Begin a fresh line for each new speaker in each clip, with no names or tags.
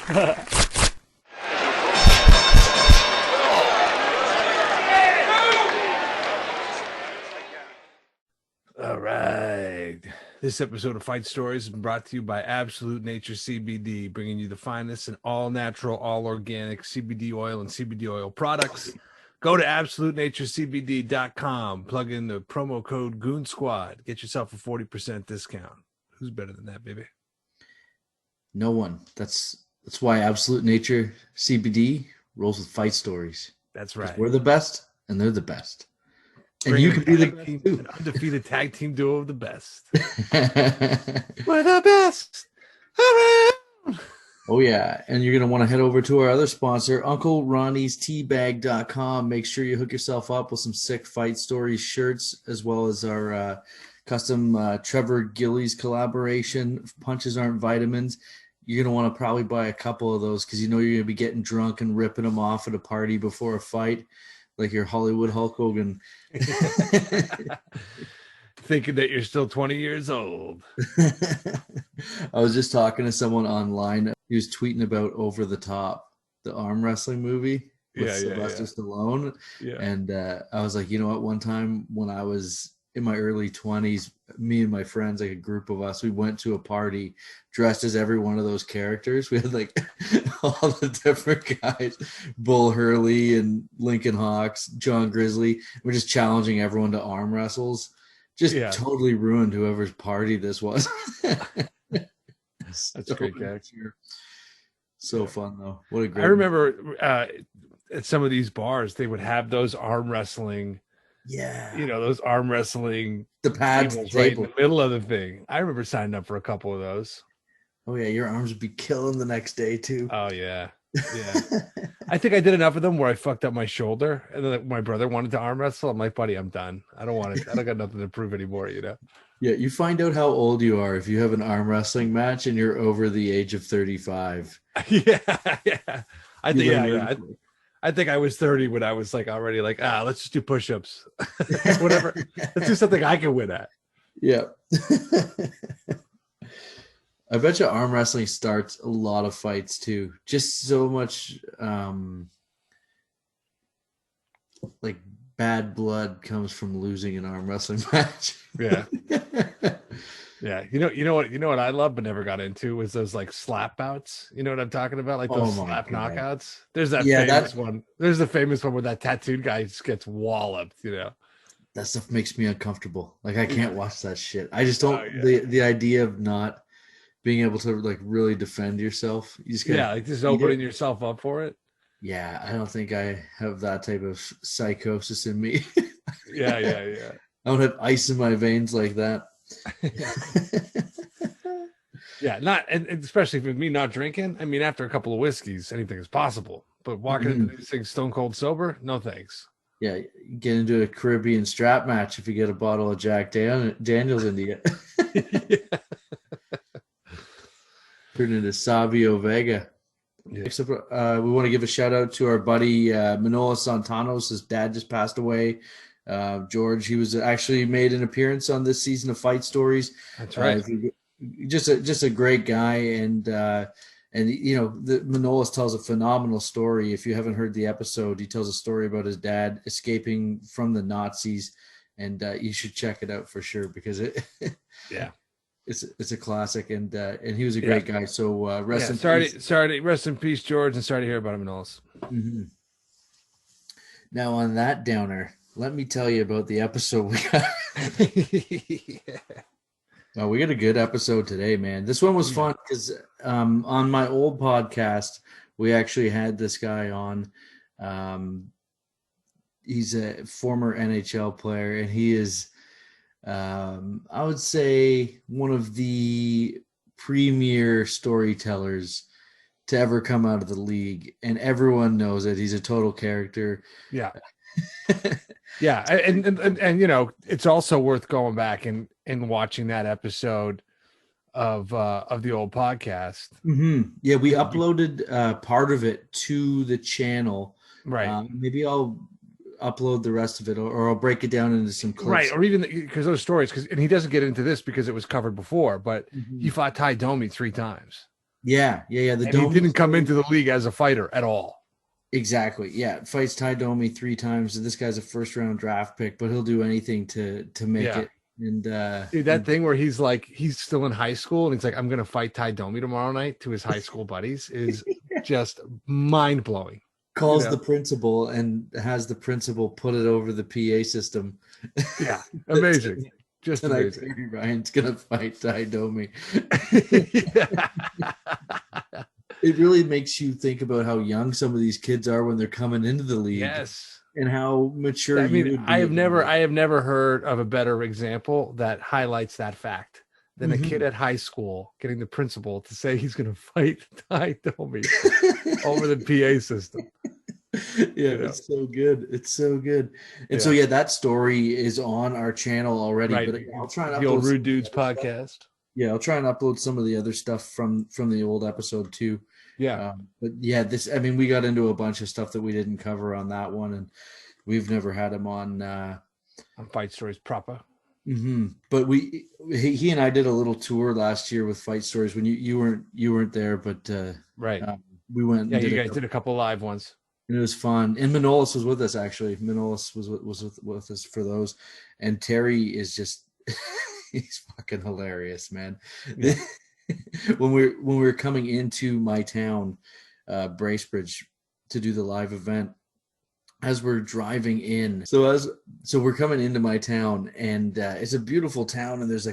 All right. This episode of Fight Stories is brought to you by Absolute Nature CBD, bringing you the finest and all natural, all organic CBD oil and CBD oil products. Go to absolutenaturecbd.com, plug in the promo code Goon Squad, get yourself a 40% discount. Who's better than that, baby?
No one. That's why Absolute Nature CBD rolls with Fight Stories.
That's right.
We're the best, and they're the best. And
Bringing
you can be the best too.
An undefeated tag team duo of the best. We're the best.
Oh, yeah. And you're going to want to head over to our other sponsor, Uncle Ronnie's Teabag.com. Make sure you hook yourself up with some sick Fight Stories shirts, as well as our custom Trevor Gillies collaboration, Punches Aren't Vitamins. You're going to want to probably buy a couple of those because you know you're going to be getting drunk and ripping them off at a party before a fight, like your Hollywood Hulk Hogan.
Thinking that you're still 20 years old.
I was just talking to someone online. He was tweeting about Over the Top, the arm wrestling movie with Sylvester Stallone.
Yeah.
And I was like, you know what? One time when I was in my early 20s, me and my friends, like a group of us, we went to a party dressed as every one of those characters. We had like all the different guys, Bull Hurley and Lincoln Hawks, John Grizzly. We're just challenging everyone to arm wrestles. Just totally ruined whoever's party this was.
That's a great character.
So fun though. What a great.
I remember at some of these bars, they would have those arm wrestling.
Yeah.
You know, those arm wrestling.
The pads
right in the middle of the thing. I remember signing up for a couple of those.
Oh yeah, your arms would be killing the next day too.
Oh yeah. Yeah. I think I did enough of them where I fucked up my shoulder, and then my brother wanted to arm wrestle. I'm like, buddy, I'm done. I don't want it. I don't got nothing to prove anymore, you know.
Yeah, you find out how old you are if you have an arm wrestling match and you're over the age of 35.
Yeah. I think I was 30 when I was like already like, let's just do push-ups. Whatever. Let's do something I can win at.
Yeah. I bet you arm wrestling starts a lot of fights too. Just so much like bad blood comes from losing an arm wrestling match.
Yeah. Yeah. You know what I love but never got into was those like slap bouts. You know what I'm talking about? Like those slap knockouts. There's that famous one. There's the famous one where that tattooed guy just gets walloped, you know.
That stuff makes me uncomfortable. Like I can't watch that shit. I just don't the idea of not being able to like really defend yourself. You just
like just opening yourself up for it.
Yeah, I don't think I have that type of psychosis in me.
Yeah.
I don't have ice in my veins like that.
Yeah, not and especially with me not drinking. I mean, after a couple of whiskeys, anything is possible. But walking into these things stone cold sober, no thanks.
Yeah, get into a Caribbean strap match if you get a bottle of Jack Daniels into you. Turn into Savio Vega. Yeah. Except we want to give a shout out to our buddy Manola Santanos. His dad just passed away. George, he was actually made an appearance on this season of Fight Stories.
That's right.
Just a great guy, and you know, Manolis tells a phenomenal story. If you haven't heard the episode, he tells a story about his dad escaping from the Nazis, and you should check it out for sure because it's a classic, and he was a great guy. So rest in peace.
Rest in peace, George, and sorry to hear about him, Manolis.
Mm-hmm. Now on that downer, let me tell you about the episode we got. Oh, we got a good episode today, man. This one was fun because on my old podcast, we actually had this guy on. He's a former NHL player, and he is, I would say, one of the premier storytellers to ever come out of the league. And everyone knows it. He's a total character.
Yeah. Yeah, and you know, it's also worth going back and watching that episode of the old podcast.
Mm-hmm. Yeah, we uploaded part of it to the channel.
Right.
Maybe I'll upload the rest of it, or I'll break it down into some clips.
Right, or even because those stories, and he doesn't get into this because it was covered before, but he fought Ty Domi 3 times.
Yeah. The
And he
Domi
didn't come
story.
into the league as a fighter at all.
Exactly. Yeah. Fights Ty Domi 3 times. This guy's a first round draft pick, but he'll do anything to make
Yeah.
it. And
Dude, that thing where he's like, he's still in high school and he's like, I'm going to fight Ty Domi tomorrow night to his high school buddies is just mind blowing.
calls the principal and has the principal put it over the PA system.
Yeah. Amazing. Just
Tonight,
amazing.
Terry Ryan's gonna fight Ty Domi.
Yeah.
It really makes you think about how young some of these kids are when they're coming into the league.
Yes.
And how mature
I
you
mean,
would be.
I have never heard of a better example that highlights that fact than a kid at high school getting the principal to say he's going to fight Ty Domi over the PA system.
Yeah, it's so good. It's so good. And so that story is on our channel already.
Right.
But I'll try and upload
the old Rude Dudes podcast.
Stuff. Yeah, I'll try and upload some of the other stuff from the old episode too.
Yeah.
But yeah, we got into a bunch of stuff that we didn't cover on that one, and we've never had him on
Fight Stories proper.
But he and I did a little tour last year with Fight Stories when you weren't there, but
right.
We went.
Yeah, you guys did a couple live ones.
And it was fun. And Manolis was with us, actually. Manolis was with us for those. And Terry is just he's fucking hilarious, man. Yeah. when we were coming into my town, Bracebridge, to do the live event, as we're driving in. So we're coming into my town, and it's a beautiful town, and there's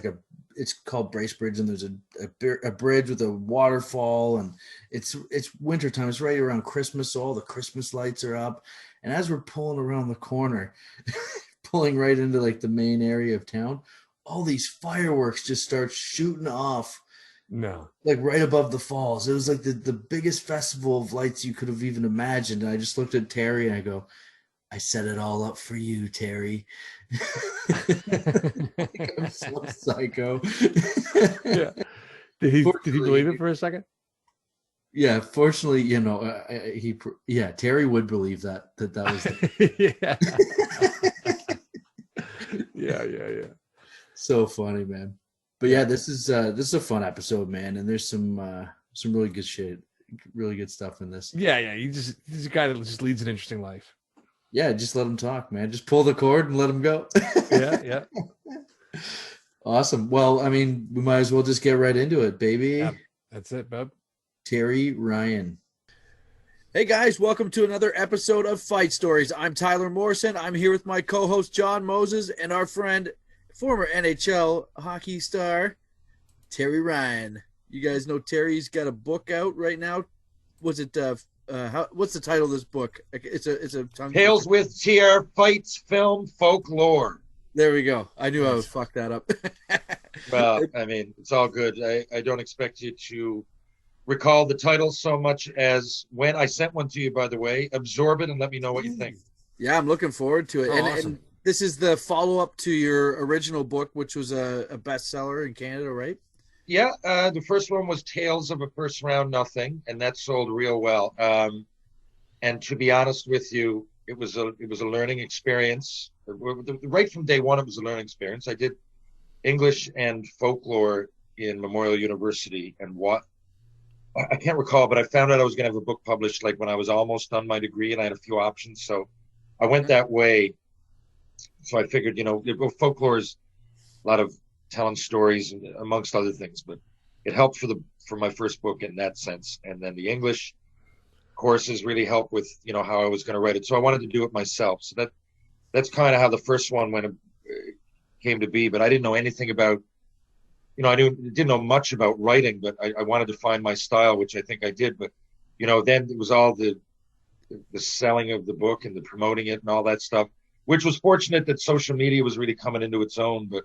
it's called Bracebridge, and there's a bridge with a waterfall, and it's wintertime. It's right around Christmas, so all the Christmas lights are up. And as we're pulling around the corner, pulling right into like the main area of town, all these fireworks just start shooting off.
No.
Like right above the falls. It was like the biggest festival of lights you could have even imagined. And I just looked at Terry and I go, I set it all up for you, Terry. Like I'm so psycho.
Yeah. Did he believe it for a second?
Yeah, fortunately, Terry would believe that was
yeah.
So funny, man. But yeah, this is a fun episode, man, and there's some really good shit, really good stuff in this.
Yeah. He's a guy that just leads an interesting life.
Yeah, just let him talk, man. Just pull the cord and let him go.
Yeah.
Awesome. Well, I mean, we might as well just get right into it, baby.
Yeah, that's it, bub.
Terry Ryan. Hey guys, welcome to another episode of Fight Stories. I'm Tyler Morrison. I'm here with my co-host John Moses and our friend, former NHL hockey star, Terry Ryan. You guys know Terry's got a book out right now. What's it? What's the title of this book? It's a tongue
Tales with TR Fights Film Folklore.
There we go. I knew I would fuck that up.
Well, I mean, it's all good. I don't expect you to recall the title so much as when I sent one to you, by the way. Absorb it and let me know what you think.
Yeah, I'm looking forward to it.
Awesome.
And this is the follow-up to your original book, which was a bestseller in Canada, right?
Yeah, the first one was Tales of a First Round Nothing, and that sold real well. And to be honest with you, it was a learning experience. Right from day one, it was a learning experience. I did English and folklore in Memorial University, and I can't recall, but I found out I was going to have a book published like when I was almost done my degree, and I had a few options, so I went that way. So I figured, folklore is a lot of telling stories amongst other things, but it helped for my first book in that sense. And then the English courses really helped with how I was going to write it. So I wanted to do it myself. So that's kind of how the first one came to be. But I didn't know anything about, I didn't know much about writing, but I wanted to find my style, which I think I did. But then it was all the selling of the book and the promoting it and all that stuff, which was fortunate that social media was really coming into its own. But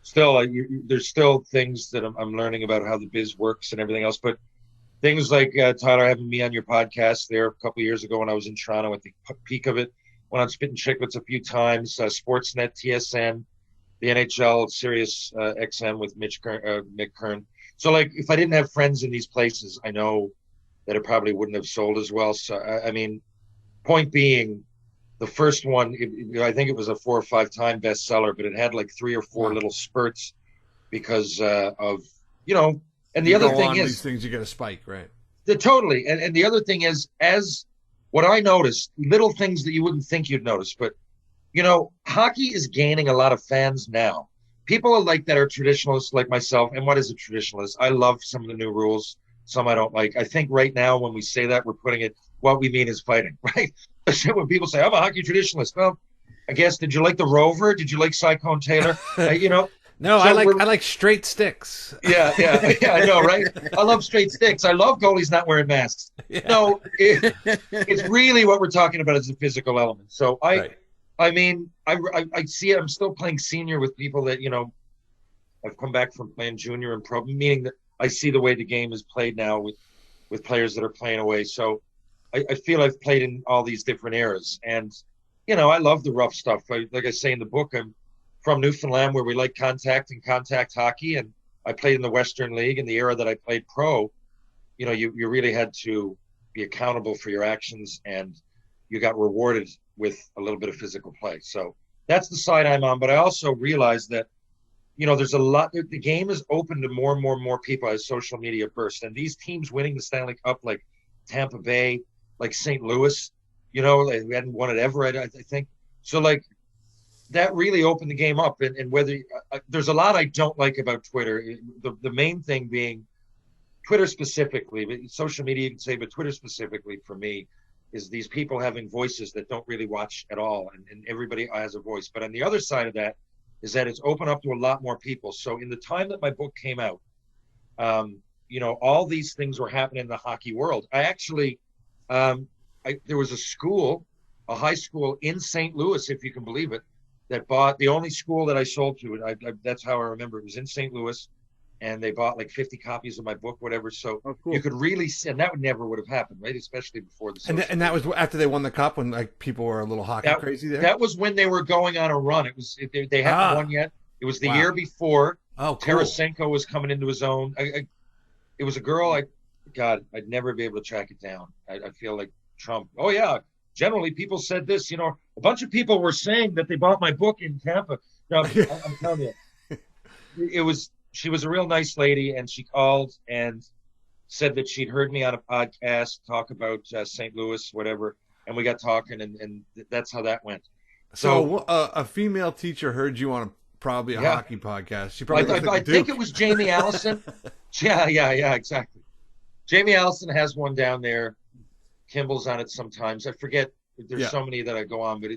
still, there's still things that I'm learning about how the biz works and everything else. But things like Tyler having me on your podcast there a couple of years ago when I was in Toronto at the peak of it, went on Spittin' Chicklets a few times, Sportsnet, TSN, the NHL, Sirius XM with Mick Kern. So, if I didn't have friends in these places, I know that it probably wouldn't have sold as well. So, I mean, point being, the first one, I think it was a 4 or 5 time bestseller, but it had 3 or 4 little spurts because of, And the
you
other
go
thing
on these
is,
things, you get a spike, right?
totally. And the other thing is, as what I noticed, little things that you wouldn't think you'd notice, but hockey is gaining a lot of fans now. People are like that are traditionalists like myself. And what is a traditionalist? I love some of the new rules. Some I don't like. I think right now when we say that, we're putting it, what we mean is fighting, right? When people say, I'm a hockey traditionalist. Well, I guess, did you like the Rover? Did you like Cyclone Taylor?
No,
So
I like straight sticks.
yeah, I know, right? I love straight sticks. I love goalies not wearing masks.
Yeah.
No, it's really what we're talking about is the physical element. So
Right.
I mean, I see it. I'm still playing senior with people that, I've come back from playing junior and pro, meaning that I see the way the game is played now with players that are playing away. So I feel I've played in all these different eras. And, I love the rough stuff. Like I say in the book, I'm from Newfoundland where we like contact and contact hockey. And I played in the Western League in the era that I played pro. You really had to be accountable for your actions, and you got rewarded with a little bit of physical play. So that's the side I'm on. But I also realized that, there's a lot, the game is open to more and more and more people as social media bursts. And these teams winning the Stanley Cup, like Tampa Bay, like St. Louis, we hadn't won it ever, I think. So like that really opened the game up. And whether there's a lot I don't like about Twitter, the main thing being Twitter specifically, but social media you can say, but Twitter specifically for me is these people having voices that don't really watch at all. And everybody has a voice. But on the other side of that is that it's opened up to a lot more people. So in the time that my book came out, all these things were happening in the hockey world. I actually, there was a high school in St. Louis, if you can believe it, that bought the only school that I sold to. And that's how I remember it was in St. Louis. And they bought like 50 copies of my book, whatever. So
cool.
You could really see, and that would have happened, right? Especially before the
And that was after they won the cup, when like people were a little hockey crazy there.
That was when they were going on a run. It was they hadn't won yet. It was the year before.
Oh, cool.
Tarasenko was coming into his own. It was a girl. I'd never be able to track it down. I feel like Trump. Oh yeah. Generally, people said this. A bunch of people were saying that they bought my book in Tampa. No, I'm telling you, she was a real nice lady, and she called and said that she'd heard me on a podcast talk about St. Louis, whatever, and we got talking, and that's how that went.
So a female teacher heard you on probably a hockey podcast. She probably
I think it was Jamie Allison. Yeah, exactly. Jamie Allison has one down there. Kimball's on it sometimes. I forget. There's so many that I go on, but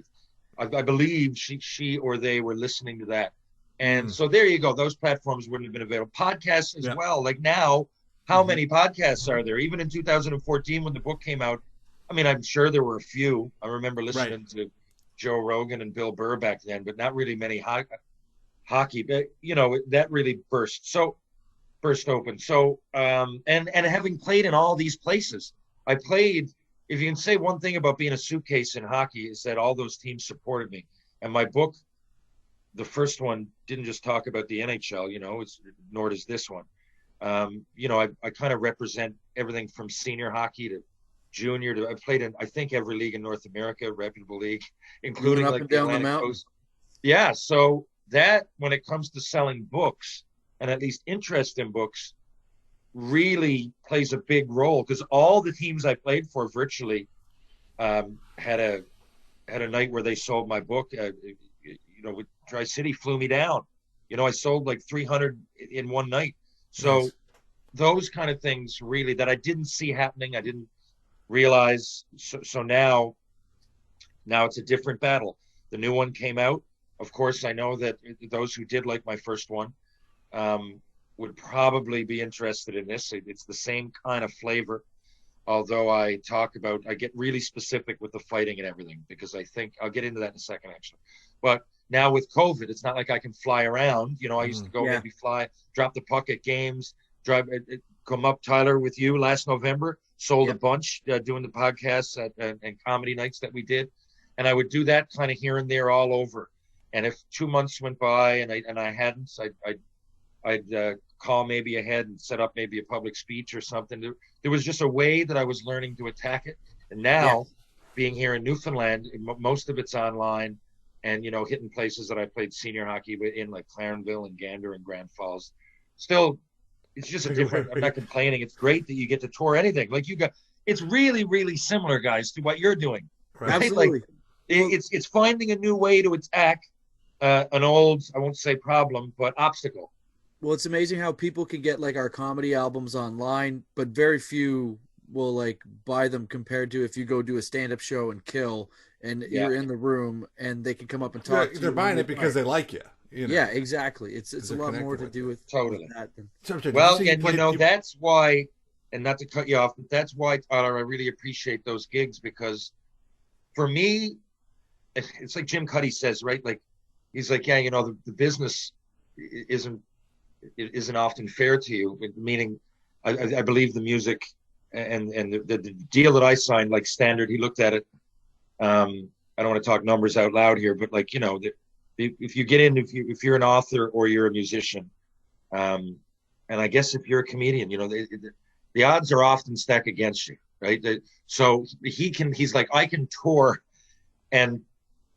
I believe she or they were listening to that. And so there you go. Those platforms wouldn't have been available. Podcasts as well. Like now, how many podcasts are there? Even in 2014, when the book came out, I mean, I'm sure there were a few. I remember listening to Joe Rogan and Bill Burr back then, but not really many hockey. But, that really burst open. So, and having played in all these places, I played, if you can say one thing about being a suitcase in hockey, is that all those teams supported me. And my book, the first one, didn't just talk about the NHL, nor does this one. I kind of represent everything from senior hockey to junior to, I played in, I think, every league in North America, reputable league, including
up
like
and
the
down the
Atlantic
mountain.
Coast. Yeah. So that, when it comes to selling books, and at least interest in books, really plays a big role, because all the teams I played for virtually had a night where they sold my book. Tri-City flew me down. I sold like 300 in one night. So those kind of things really that I didn't see happening, I didn't realize. So now it's a different battle. The new one came out. Of course, I know that those who did like my first one would probably be interested in this. It's the same kind of flavor, although I get really specific with the fighting and everything, because I think I'll get into that in a second, actually. But now with COVID, it's not like I can fly around. I used to go maybe drop the puck at games, come up, Tyler, with you last November, sold a bunch doing the podcasts and comedy nights that we did. And I would do that kind of here and there all over. And if 2 months went by and I hadn't, I'd call maybe ahead and set up maybe a public speech or something. There was just a way that I was learning to attack it. And now, being here in Newfoundland, most of it's online. And, hitting places that I played senior hockey in, like Clarenville and Gander and Grand Falls. Still It's just a different. I'm not complaining. It's great that you get to tour anything. Like you got. It's really, really similar, guys, to what you're doing.
Right? Absolutely.
Like, it's finding a new way to attack an old, I won't say problem, but obstacle.
Well, it's amazing how people can get like our comedy albums online, but very few will like buy them compared to if you go do a stand-up show and kill and you're in the room and they can come up and talk to you.
They're buying it because they like you. You know?
Yeah, exactly. It's a lot more to do with that than...
Well, and that's why, and not to cut you off, but that's why, Tyler, I really appreciate those gigs, because for me, it's like Jim Cuddy says, right? Like, he's like, yeah, the business isn't often fair to you, meaning I believe the music and the deal that I signed, like Standard, he looked at it. I don't want to talk numbers out loud here, but like, if you get in, if you're an author or you're a musician, and I guess if you're a comedian, the odds are often stacked against you, right? So he's like, I can tour and,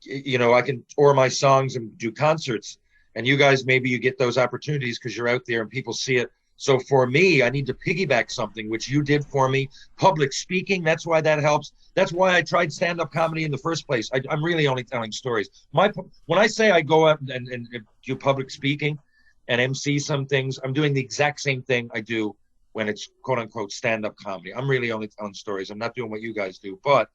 I can tour my songs and do concerts, and you guys, maybe you get those opportunities because you're out there and people see it. So for me, I need to piggyback something, which you did for me. Public speaking, that's why that helps. That's why I tried stand-up comedy in the first place. I'm really only telling stories. When I say I go out and do public speaking and MC some things, I'm doing the exact same thing I do when it's quote-unquote stand-up comedy. I'm really only telling stories. I'm not doing what you guys do. But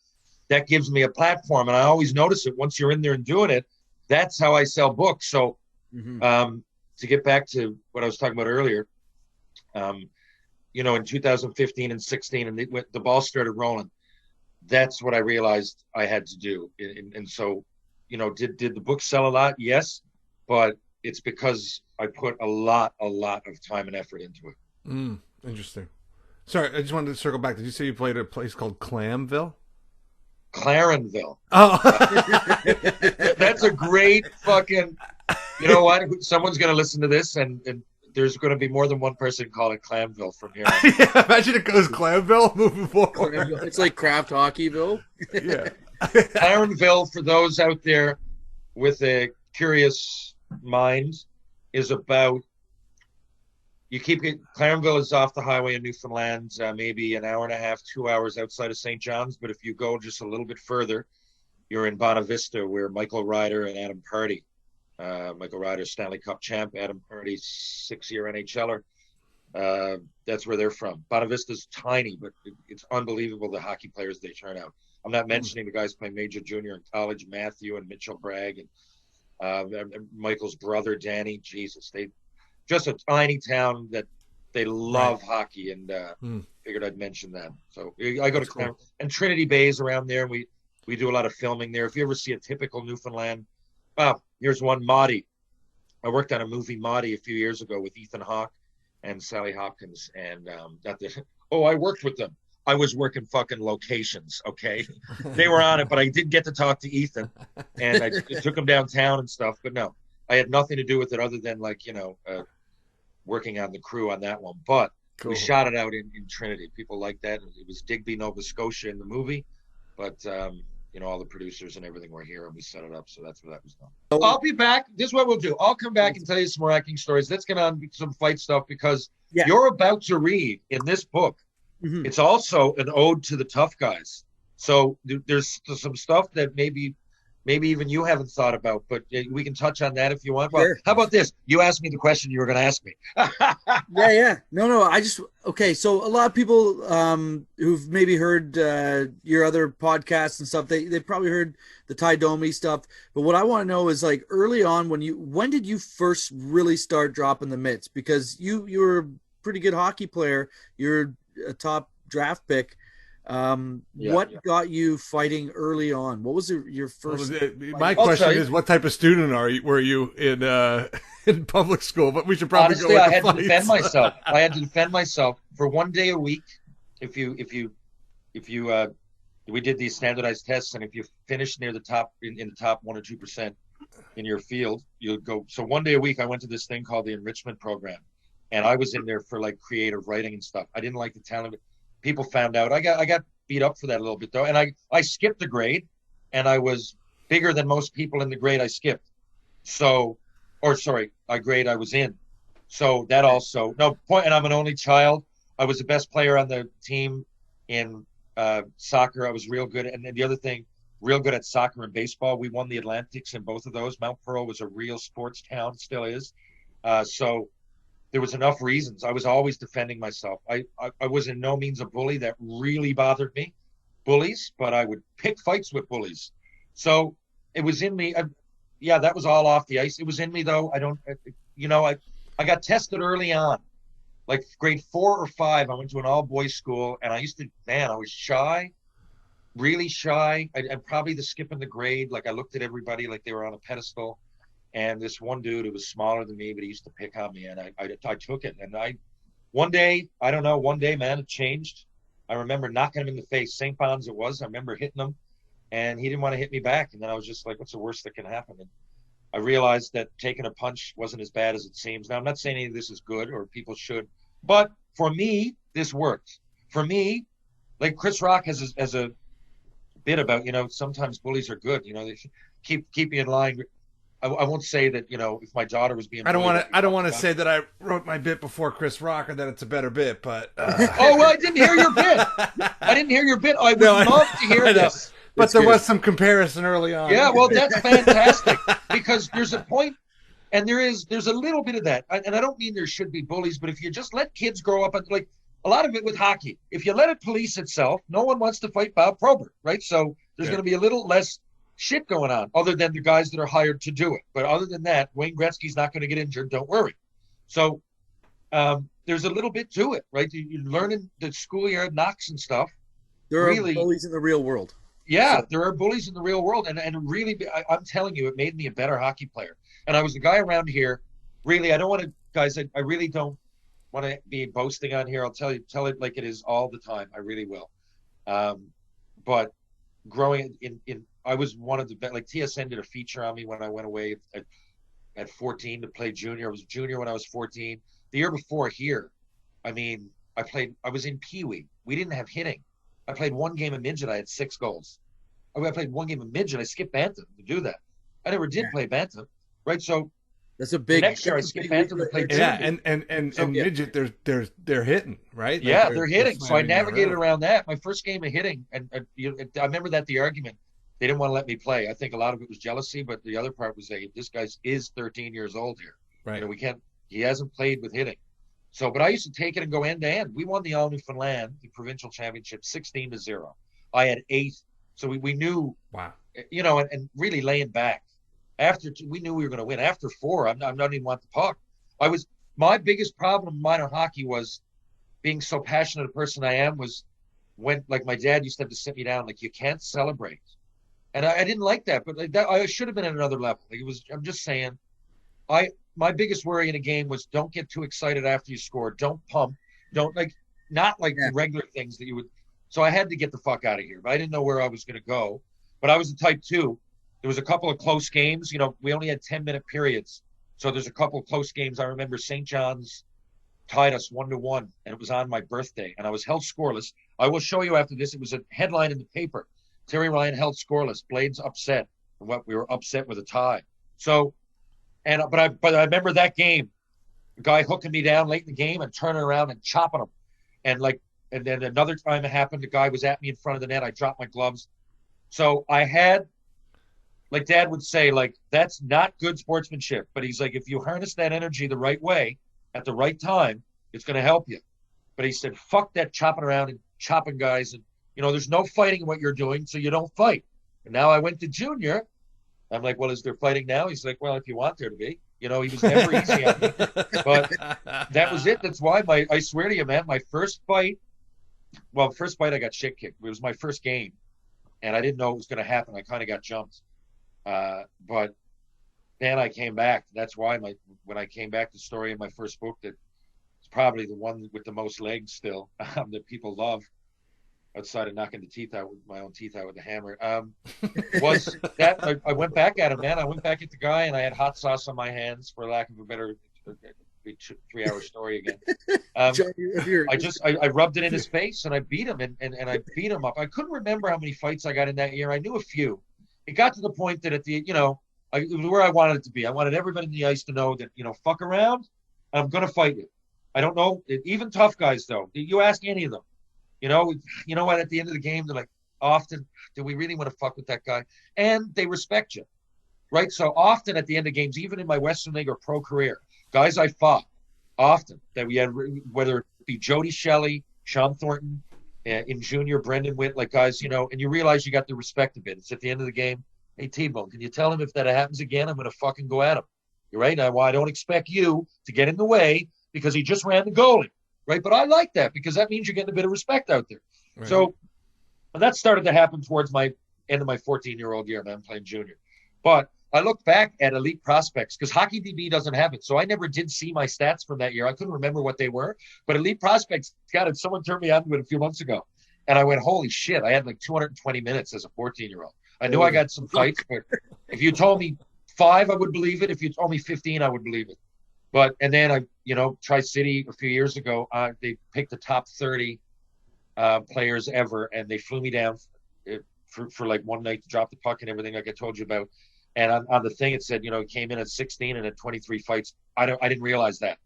that gives me a platform, and I always notice it once you're in there and doing it. That's how I sell books. So to get back to what I was talking about earlier, in 2015 and 16, and the ball started rolling. That's what I realized I had to do. And so, did the book sell a lot? Yes, but it's because I put a lot of time and effort into it.
Interesting. Sorry, I just wanted to circle back. Did you say you played at a place called Clamville?
Clarenville.
Oh,
that's a great fucking. You know what? Someone's going to listen to this, and there's going to be more than one person call it Clamville from here on.
Yeah, imagine it goes Clamville moving forward.
It's like Craft Hockeyville.
Yeah.
Clarenville, for those out there with a curious mind, is about. You keep it. Clarenville is off the highway in Newfoundland, maybe an hour and a half, 2 hours outside of St. John's. But if you go just a little bit further, you're in Bonavista, where Michael Ryder and Adam Pardy. Michael Ryder, Stanley Cup champ. Adam Pardy, 6-year NHLer. That's where they're from. Bonavista's tiny, but it's unbelievable the hockey players they turn out. I'm not mentioning the guys playing major, junior, in college, Matthew and Mitchell Bragg, and Michael's brother, Danny. Jesus, they just a tiny town that they love hockey, and figured I'd mention that. So I go to Claremont, and Trinity Bay is around there, and we do a lot of filming there. If you ever see a typical Newfoundland, here's one, Maudie. I worked on a movie, Maudie, a few years ago with Ethan Hawke and Sally Hopkins, and I worked with them. I was working fucking locations, okay? They were on it, but I did get to talk to Ethan, and I took him downtown and stuff. But no, I had nothing to do with it other than working on the crew on that one. But we shot it out in Trinity. People like that. It was Digby, Nova Scotia in the movie, but all the producers and everything were here, and we set it up. So that's where that was done. I'll be back. This is what we'll do. I'll come back and tell you some more acting stories. Let's get on some fight stuff, because you're about to read in this book. It's also an ode to the tough guys. So there's some stuff that maybe even you haven't thought about, but we can touch on that if you want. Well,
sure.
How about this? You asked me the question you were going to ask me.
Yeah. No. Okay. So a lot of people who've maybe heard your other podcasts and stuff, they probably heard the Ty Domi stuff. But what I want to know is, like, early on, when did you first really start dropping the mitts? Because you were a pretty good hockey player. You're a top draft pick. What got you fighting early on? What was your first?
My question is, what type of student were you in public school? But we should probably
honestly,
go.
I had to defend myself. I had to defend myself for one day a week. If you we did these standardized tests, and if you finished near the top in the top 1 or 2% in your field, you'll go. So one day a week, I went to this thing called the enrichment program, and I was in there for like creative writing and stuff. I didn't like the talent. People found out. I got beat up for that a little bit, though, and I skipped a grade, and I was bigger than most people in the grade I skipped. I was in. So that also no point. And I'm an only child. I was the best player on the team in soccer. I was real good. And then the other thing, real good at soccer and baseball. We won the Atlantics in both of those. Mount Pearl was a real sports town, still is. So there was enough reasons. I was always defending myself. I was in no means a bully. That really bothered me, bullies, but I would pick fights with bullies. So it was in me. Yeah, that was all off the ice. It was in me, though. I got tested early on, like grade 4 or 5. I went to an all-boys school, and I was shy, really shy. I'm probably the skip in the grade. Like, I looked at everybody like they were on a pedestal. And this one dude who was smaller than me, but he used to pick on me, and I took it. And one day, man, it changed. I remember knocking him in the face, St. Bon's it was. I remember hitting him, and he didn't want to hit me back. And then I was just like, what's the worst that can happen? And I realized that taking a punch wasn't as bad as it seems. Now, I'm not saying any of this is good or people should, but for me, this worked. For me, like Chris Rock has a bit about, sometimes bullies are good. They keep you in line. I won't say that, if my daughter was being.
I don't want to say that I wrote my bit before Chris Rock or that it's a better bit, but.
Oh, well, I didn't hear your bit. I would love to hear this.
But there was some comparison early on.
Yeah, well, that's fantastic because there's a point, and there's a little bit of that. And I don't mean there should be bullies, but if you just let kids grow up, like a lot of it with hockey, if you let it police itself, no one wants to fight Bob Probert, right? So there's going to be a little less shit going on other than the guys that are hired to do it. But other than that, Wayne Gretzky's not going to get injured. Don't worry. So there's a little bit to it, right? You learn in the schoolyard knocks and stuff.
There are bullies in the real world.
Yeah, there are bullies in the real world. And really, I'm telling you, it made me a better hockey player. And I was the guy around here. Really, I don't want to, guys, I really don't want to be boasting on here. I'll tell it like it is all the time. I really will. But growing in I was one of the best. Like TSN did a feature on me when I went away at 14 to play junior. I was a junior when I was 14. The year before here, I was in Pee Wee. We didn't have hitting. I played one game of midget. I had 6 goals. I played one game of midget. I skipped bantam to do that. I never did play bantam, right? So
that's a big.
Next year I skipped bantam to play junior.
Yeah, and midget, they're hitting, right?
Yeah, they're hitting. So I navigated around that. My first game of hitting, and I remember that the argument. They didn't want to let me play. I think a lot of it was jealousy, but the other part was, hey, this guy is 13 years old here.
Right.
He hasn't played with hitting. So, but I used to take it and go end to end. We won the All Newfoundland, the provincial championship, 16-0. I had 8. So we knew,
wow,
and really laying back. After 2, we knew we were going to win. After 4, I don't even want the puck. My biggest problem in minor hockey was being so passionate a person I am was when, like, my dad used to have to sit me down, like, you can't celebrate. And I didn't like that, but I should have been at another level. I'm just saying, my biggest worry in a game was don't get too excited after you score. Don't pump. Don't not regular things that you would. So I had to get the fuck out of here, but I didn't know where I was going to go. But I was a type 2. There was a couple of close games. We only had 10-minute periods. So there's a couple of close games. I remember St. John's tied us 1-1, and it was on my birthday, and I was held scoreless. I will show you after this. It was a headline in the paper. Terry Ryan held scoreless. Blades upset. We were upset with a tie. So, but I remember that game. The guy hooking me down late in the game and turning around and chopping him, and then another time it happened. The guy was at me in front of the net. I dropped my gloves. So I had, like Dad would say, like, that's not good sportsmanship. But he's like, if you harness that energy the right way at the right time, it's going to help you. But he said, fuck that chopping around and chopping guys and. There's no fighting in what you're doing, so you don't fight. And now I went to junior. I'm like, well, is there fighting now? He's like, well, if you want there to be. He was never easy on me. But that was it. That's why I swear to you, man, my first fight, I got shit kicked. It was my first game, and I didn't know it was going to happen. I kind of got jumped. But then I came back. That's why when I came back, the story in my first book that it's probably the one with the most legs still that people love. Outside of knocking my own teeth out with a hammer, was that I went back at him, man. I went back at the guy, and I had hot sauce on my hands, for lack of a better 3-hour story again. I rubbed it in his face, and I beat him, and I beat him up. I couldn't remember how many fights I got in that year. I knew a few. It got to the point that it was where I wanted it to be. I wanted everybody in the ice to know that, fuck around, I'm going to fight you. I don't know. Even tough guys, though. You ask any of them, you know what? At the end of the game, they're like, often, do we really want to fuck with that guy? And they respect you, right? So often at the end of games, even in my Western League or pro career, guys I fought often that we had, whether it be Jody Shelley, Sean Thornton, in junior, Brendan Witt, like guys, and you realize you got the respect of it. It's at the end of the game. Hey, T-Bone, can you tell him if that happens again, I'm going to fucking go at him. You're right. Now, I don't expect you to get in the way because he just ran the goalie, right? But I like that because that means you're getting a bit of respect out there. Right. So that started to happen towards my end of my 14-year-old year, man, playing junior. But I look back at elite prospects because Hockey DB doesn't have it. So I never did see my stats from that year. I couldn't remember what they were. But elite prospects got it. Someone turned me on to it a few months ago. And I went, holy shit, I had like 220 minutes as a 14-year-old. I knew I got some fights, but if you told me 5, I would believe it. If you told me 15, I would believe it. But, and then I, Tri-City a few years ago, they picked the top 30 players ever, and they flew me down for like one night to drop the puck and everything like I told you about. And on the thing, it said, he came in at 16 and at 23 fights. I didn't realize that.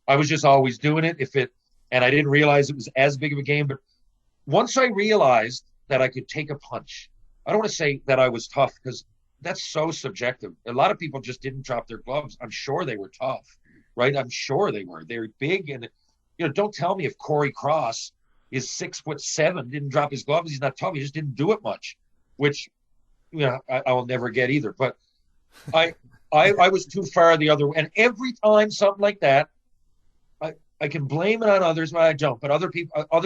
I was just always doing it. And I didn't realize it was as big of a game. But once I realized that I could take a punch, I don't want to say that I was tough because that's so subjective. A lot of people just didn't drop their gloves. I'm sure they were tough, right? I'm sure they were. They were big. And, don't tell me if Corey Cross is 6'7", didn't drop his gloves. He's not tough. He just didn't do it much, which, I will never get either. But I was too far the other way. And every time something like that, I can blame it on others, but I don't. But other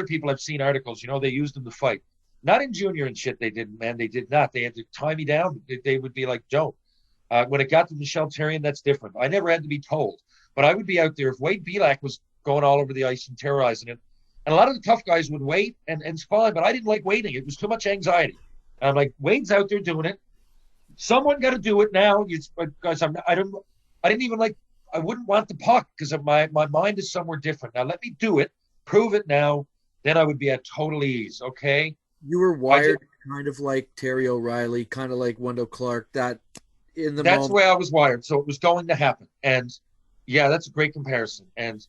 people I've seen articles, they used them to fight. Not in junior and shit, they didn't, man. They did not. They had to tie me down. They would be like, don't. When it got to Michel Therrien, that's different. I never had to be told. But I would be out there. If Wade Belak was going all over the ice and terrorizing it, and a lot of the tough guys would wait, and it's fine, but I didn't like waiting. It was too much anxiety. And I'm like, Wade's out there doing it. Someone got to do it now. Guys, I didn't even like, I wouldn't want the puck because my mind is somewhere different. Now let me do it, prove it now. Then I would be at total ease. Okay.
You were wired kind of like Terry O'Reilly, kind of like Wendell Clark. That's the
way I was wired. So it was going to happen. And yeah, that's a great comparison. And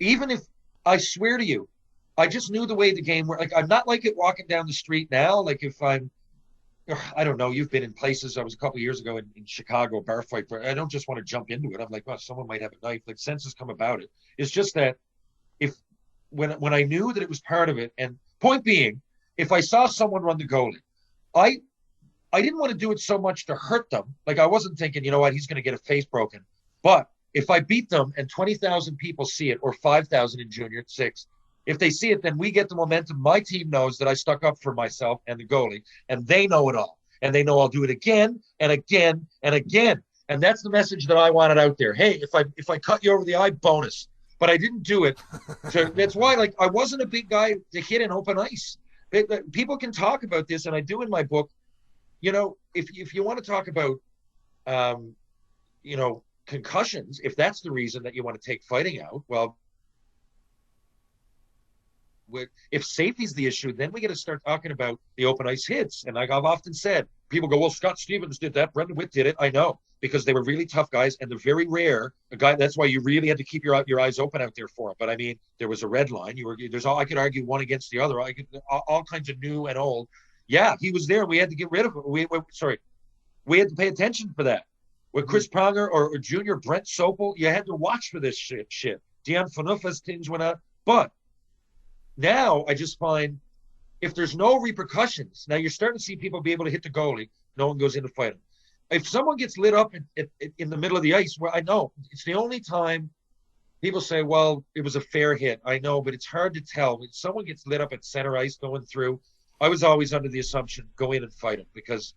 even if I swear to you, I just knew the way the game worked. Like, I'm not like it walking down the street now. Like if I don't know, you've been in places. I was a couple of years ago in Chicago, bar fight. But I don't just want to jump into it. I'm like, well, someone might have a knife. Like senses come about it. It's just that when I knew that it was part of it, and point being, if I saw someone run the goalie, I didn't want to do it so much to hurt them. Like I wasn't thinking, you know what, he's going to get a face broken. But if I beat them and 20,000 people see it, or 5,000 in junior, 6, if they see it, then we get the momentum. My team knows that I stuck up for myself and the goalie, and they know it all. And they know I'll do it again and again and again. And that's the message that I wanted out there. Hey, if I cut you over the eye, bonus. But I didn't do it. So that's why, like, I wasn't a big guy to hit in open ice. People can talk about this, and I do in my book. If you want to talk about, concussions, if that's the reason that you want to take fighting out, well, if safety's the issue, then we got to start talking about the open ice hits. And like I've often said, people go, well, Scott Stevens did that. Brendan Witt did it. I know, because they were really tough guys, and they're very rare. A guy, that's why you really had to keep your eyes open out there for him. But I mean, there was a red line. I could argue one against the other. All kinds of new and old. Yeah, he was there. We had to get rid of him. We had to pay attention for that. With Chris Pronger or Junior Brent Sopel, you had to watch for this shit. Dion Phaneuf's tinge went out. But now I just find if there's no repercussions, now you're starting to see people be able to hit the goalie. No one goes in to fight him. If someone gets lit up in the middle of the ice, well, I know it's the only time people say, well, it was a fair hit. I know, but it's hard to tell. When someone gets lit up at center ice going through, I was always under the assumption, go in and fight him, because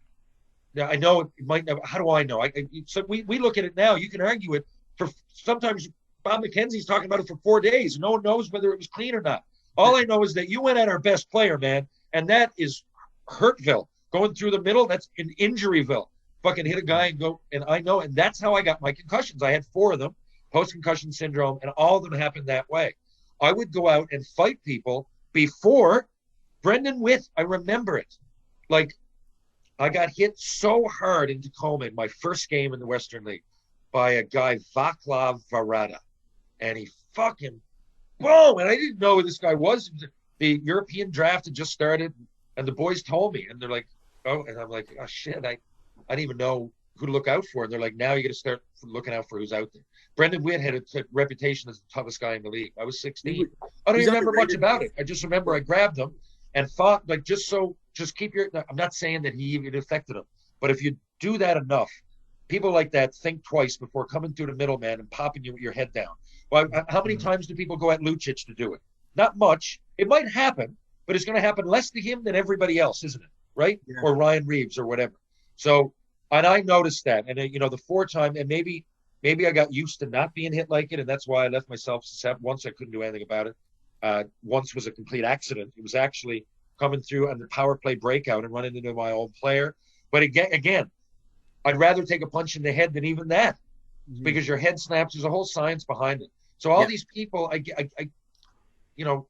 now I know it might never. How do I know? So we look at it now. You can argue it for sometimes. Bob McKenzie's talking about it for 4 days. No one knows whether it was clean or not. All I know is that you went at our best player, man, and that is Hurtville. Going through the middle, that's in Injuryville. Fucking hit a guy and go, and I know, and that's how I got my concussions. I had 4 of them, post-concussion syndrome, and all of them happened that way. I would go out and fight people before Brendan Witt. I remember it. Like, I got hit so hard in Tacoma in my first game in the Western League. by a guy, Vaclav Varada. And he fucking, boom! And I didn't know who this guy was. The European draft had just started, and the boys told me, and they're like, oh, and I'm like, oh shit, I didn't even know who to look out for. And they're like, now you got to start looking out for who's out there. Brendan Witt had a reputation as the toughest guy in the league. I was 16. I don't even remember much about it. I just remember I grabbed him and thought, like, just keep your, I'm not saying that he even affected him, but if you do that enough, people like that think twice before coming through the middleman and popping you with your head down. Well, how many times do people go at Lucic to do it? Not much. It might happen, but it's going to happen less to him than everybody else, isn't it? Right? Yeah. Or Ryan Reeves or whatever. So, and I noticed that. And, you know, the 4-time, and maybe I got used to not being hit like it, and that's why I left myself susceptible. Once I couldn't do anything about it. Once was a complete accident. It was actually coming through on the power play breakout and running into my own player. But again, I'd rather take a punch in the head than even that, because your head snaps. There's a whole science behind it. So all these people, I you know,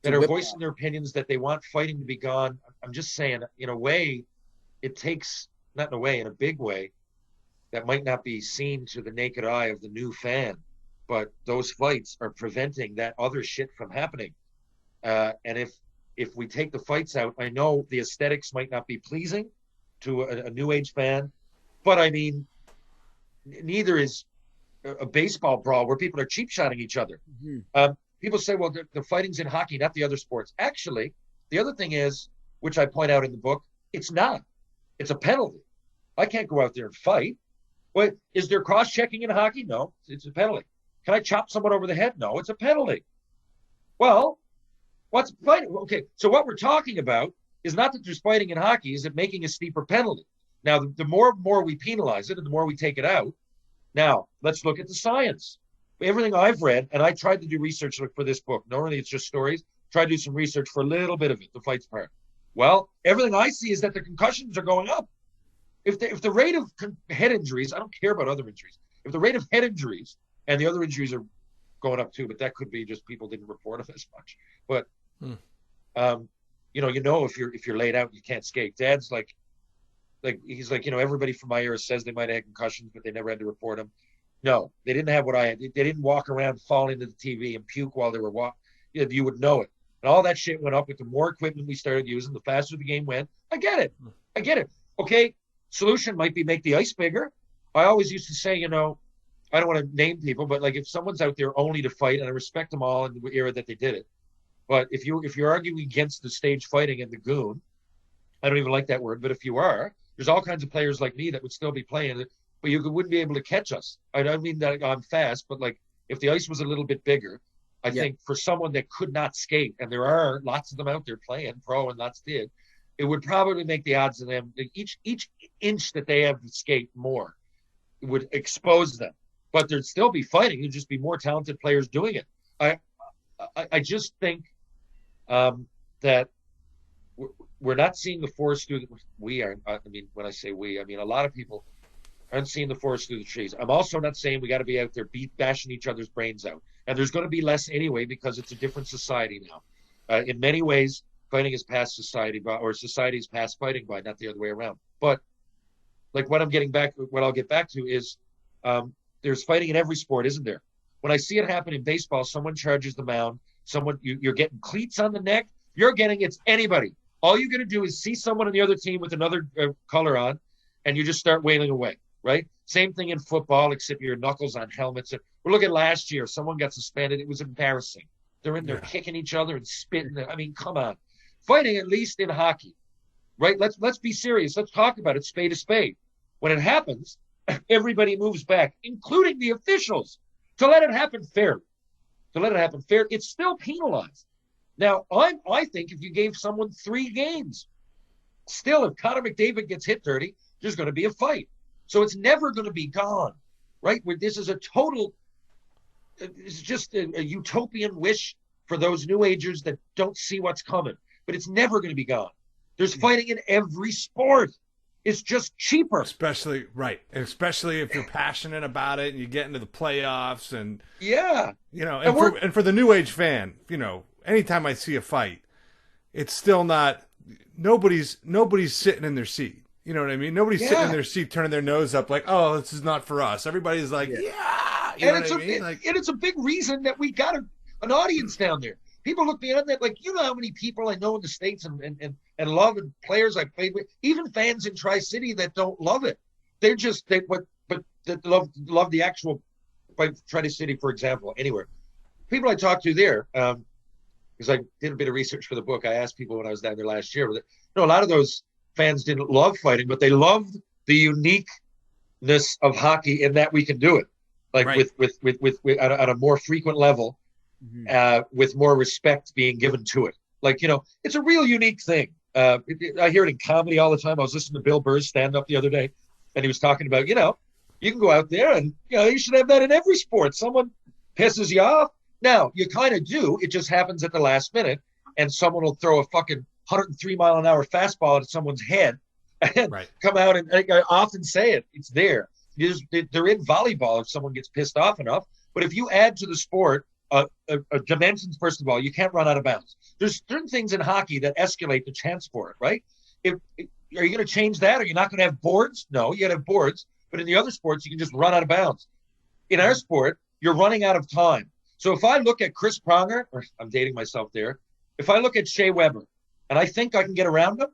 that are voicing their opinions that they want fighting to be gone. I'm just saying, in a way, it takes, not in a way, in a big way, that might not be seen to the naked eye of the new fan, but those fights are preventing that other shit from happening. And if we take the fights out, I know the aesthetics might not be pleasing to a new age fan, but I mean, neither is a baseball brawl where people are cheap shotting each other. People say, well, the fighting's in hockey, not the other sports. Actually, the other thing is, which I point out in the book, it's not. It's a penalty. I can't go out there and fight. Wait, is there cross-checking in hockey? No, it's a penalty. Can I chop someone over the head? No, it's a penalty. Well, what's fighting? Okay, so what we're talking about is not that there's fighting in hockey, is it making a steeper penalty? Now, the more we penalize it and the more we take it out, now, let's look at the science. Everything I've read, and I tried to do research for this book. Normally it's just stories. Tried to do some research for a little bit of it, the fights part. Well, everything I see is that the concussions are going up. If the rate of head injuries, I don't care about other injuries. If the rate of head injuries, and the other injuries are going up too, but that could be just people didn't report them as much. But, if you're laid out, you can't skate. Dad's like, he's like, everybody from my era says they might have had concussions, but they never had to report them. No, they didn't have what I had. They didn't walk around, fall into the TV and puke while they were walking. You would know it. And all that shit went up with the more equipment we started using, the faster the game went. I get it. Okay, solution might be make the ice bigger. I always used to say, I don't want to name people, but like if someone's out there only to fight, and I respect them all in the era that they did it, but if you're arguing against the stage fighting and the goon, I don't even like that word, but if you are, there's all kinds of players like me that would still be playing it, but you wouldn't be able to catch us. I don't mean that I'm fast, but like if the ice was a little bit bigger, I think for someone that could not skate, and there are lots of them out there playing pro and lots did, it would probably make the odds of them, each inch that they have to skate more, it would expose them. But there'd still be fighting. There'd just be more talented players doing it. I just think that we're not seeing the forest through we are. I mean, when I say we, I mean a lot of people aren't seeing the forest through the trees. I'm also not saying we got to be out there bashing each other's brains out. And there's going to be less anyway because it's a different society now. In many ways, fighting is past society by, or society is past fighting by, not the other way around. But like what I'll get back to is there's fighting in every sport, isn't there? When I see it happen in baseball, someone charges the mound, you're getting cleats on the neck, it's anybody. All you're going to do is see someone on the other team with another color on, and you just start wailing away, right? Same thing in football, except your knuckles on helmets. We're looking last year, someone got suspended. It was embarrassing. They're in there kicking each other and spitting. I mean, come on. Fighting, at least in hockey, right? Let's be serious. Let's talk about it, spade to spade. When it happens, everybody moves back, including the officials, to let it happen fairly. It's still penalized. Now, I think if you gave someone 3 games, still, if Connor McDavid gets hit dirty, there's going to be a fight. So it's never going to be gone, right? This is it's just a utopian wish for those new agers that don't see what's coming. But it's never going to be gone. There's fighting in every sport. It's just cheaper.
Especially if you're passionate about it and you get into the playoffs and and for the new age fan, anytime I see a fight, it's still not nobody's sitting in their seat. You know what I mean? Nobody's sitting in their seat turning their nose up like, oh, this is not for us. Everybody's like, yeah. You know what I mean?
And it's a big reason that we got an audience down there. People look beyond that. Like, you know how many people I know in the States and love, and players I played with, even fans in Tri-City that don't love it. They're just, that love the actual, like Tri-City, for example, anywhere. People I talked to there, because I did a bit of research for the book. I asked people when I was down there last year. A lot of those fans didn't love fighting, but they loved the uniqueness of hockey in that we can do it, like with at a more frequent level, with more respect being given to it. Like, it's a real unique thing. I hear it in comedy all the time. I was listening to Bill Burr's stand up the other day, and he was talking about, you can go out there and, you should have that in every sport. Someone pisses you off. Now, you kind of do. It just happens at the last minute, and someone will throw a fucking 103-mile-an-hour fastball at someone's head and come out, and I often say it. It's there. They're in volleyball if someone gets pissed off enough. But if you add to the sport a dimensions, first of all, you can't run out of bounds. There's certain things in hockey that escalate the chance for it, right? Are you going to change that? Are you not going to have boards? No, you got to have boards. But in the other sports, you can just run out of bounds. In our sport, you're running out of time. So if I look at Chris Pronger, or I'm dating myself there, if I look at Shea Weber, and I think I can get around him,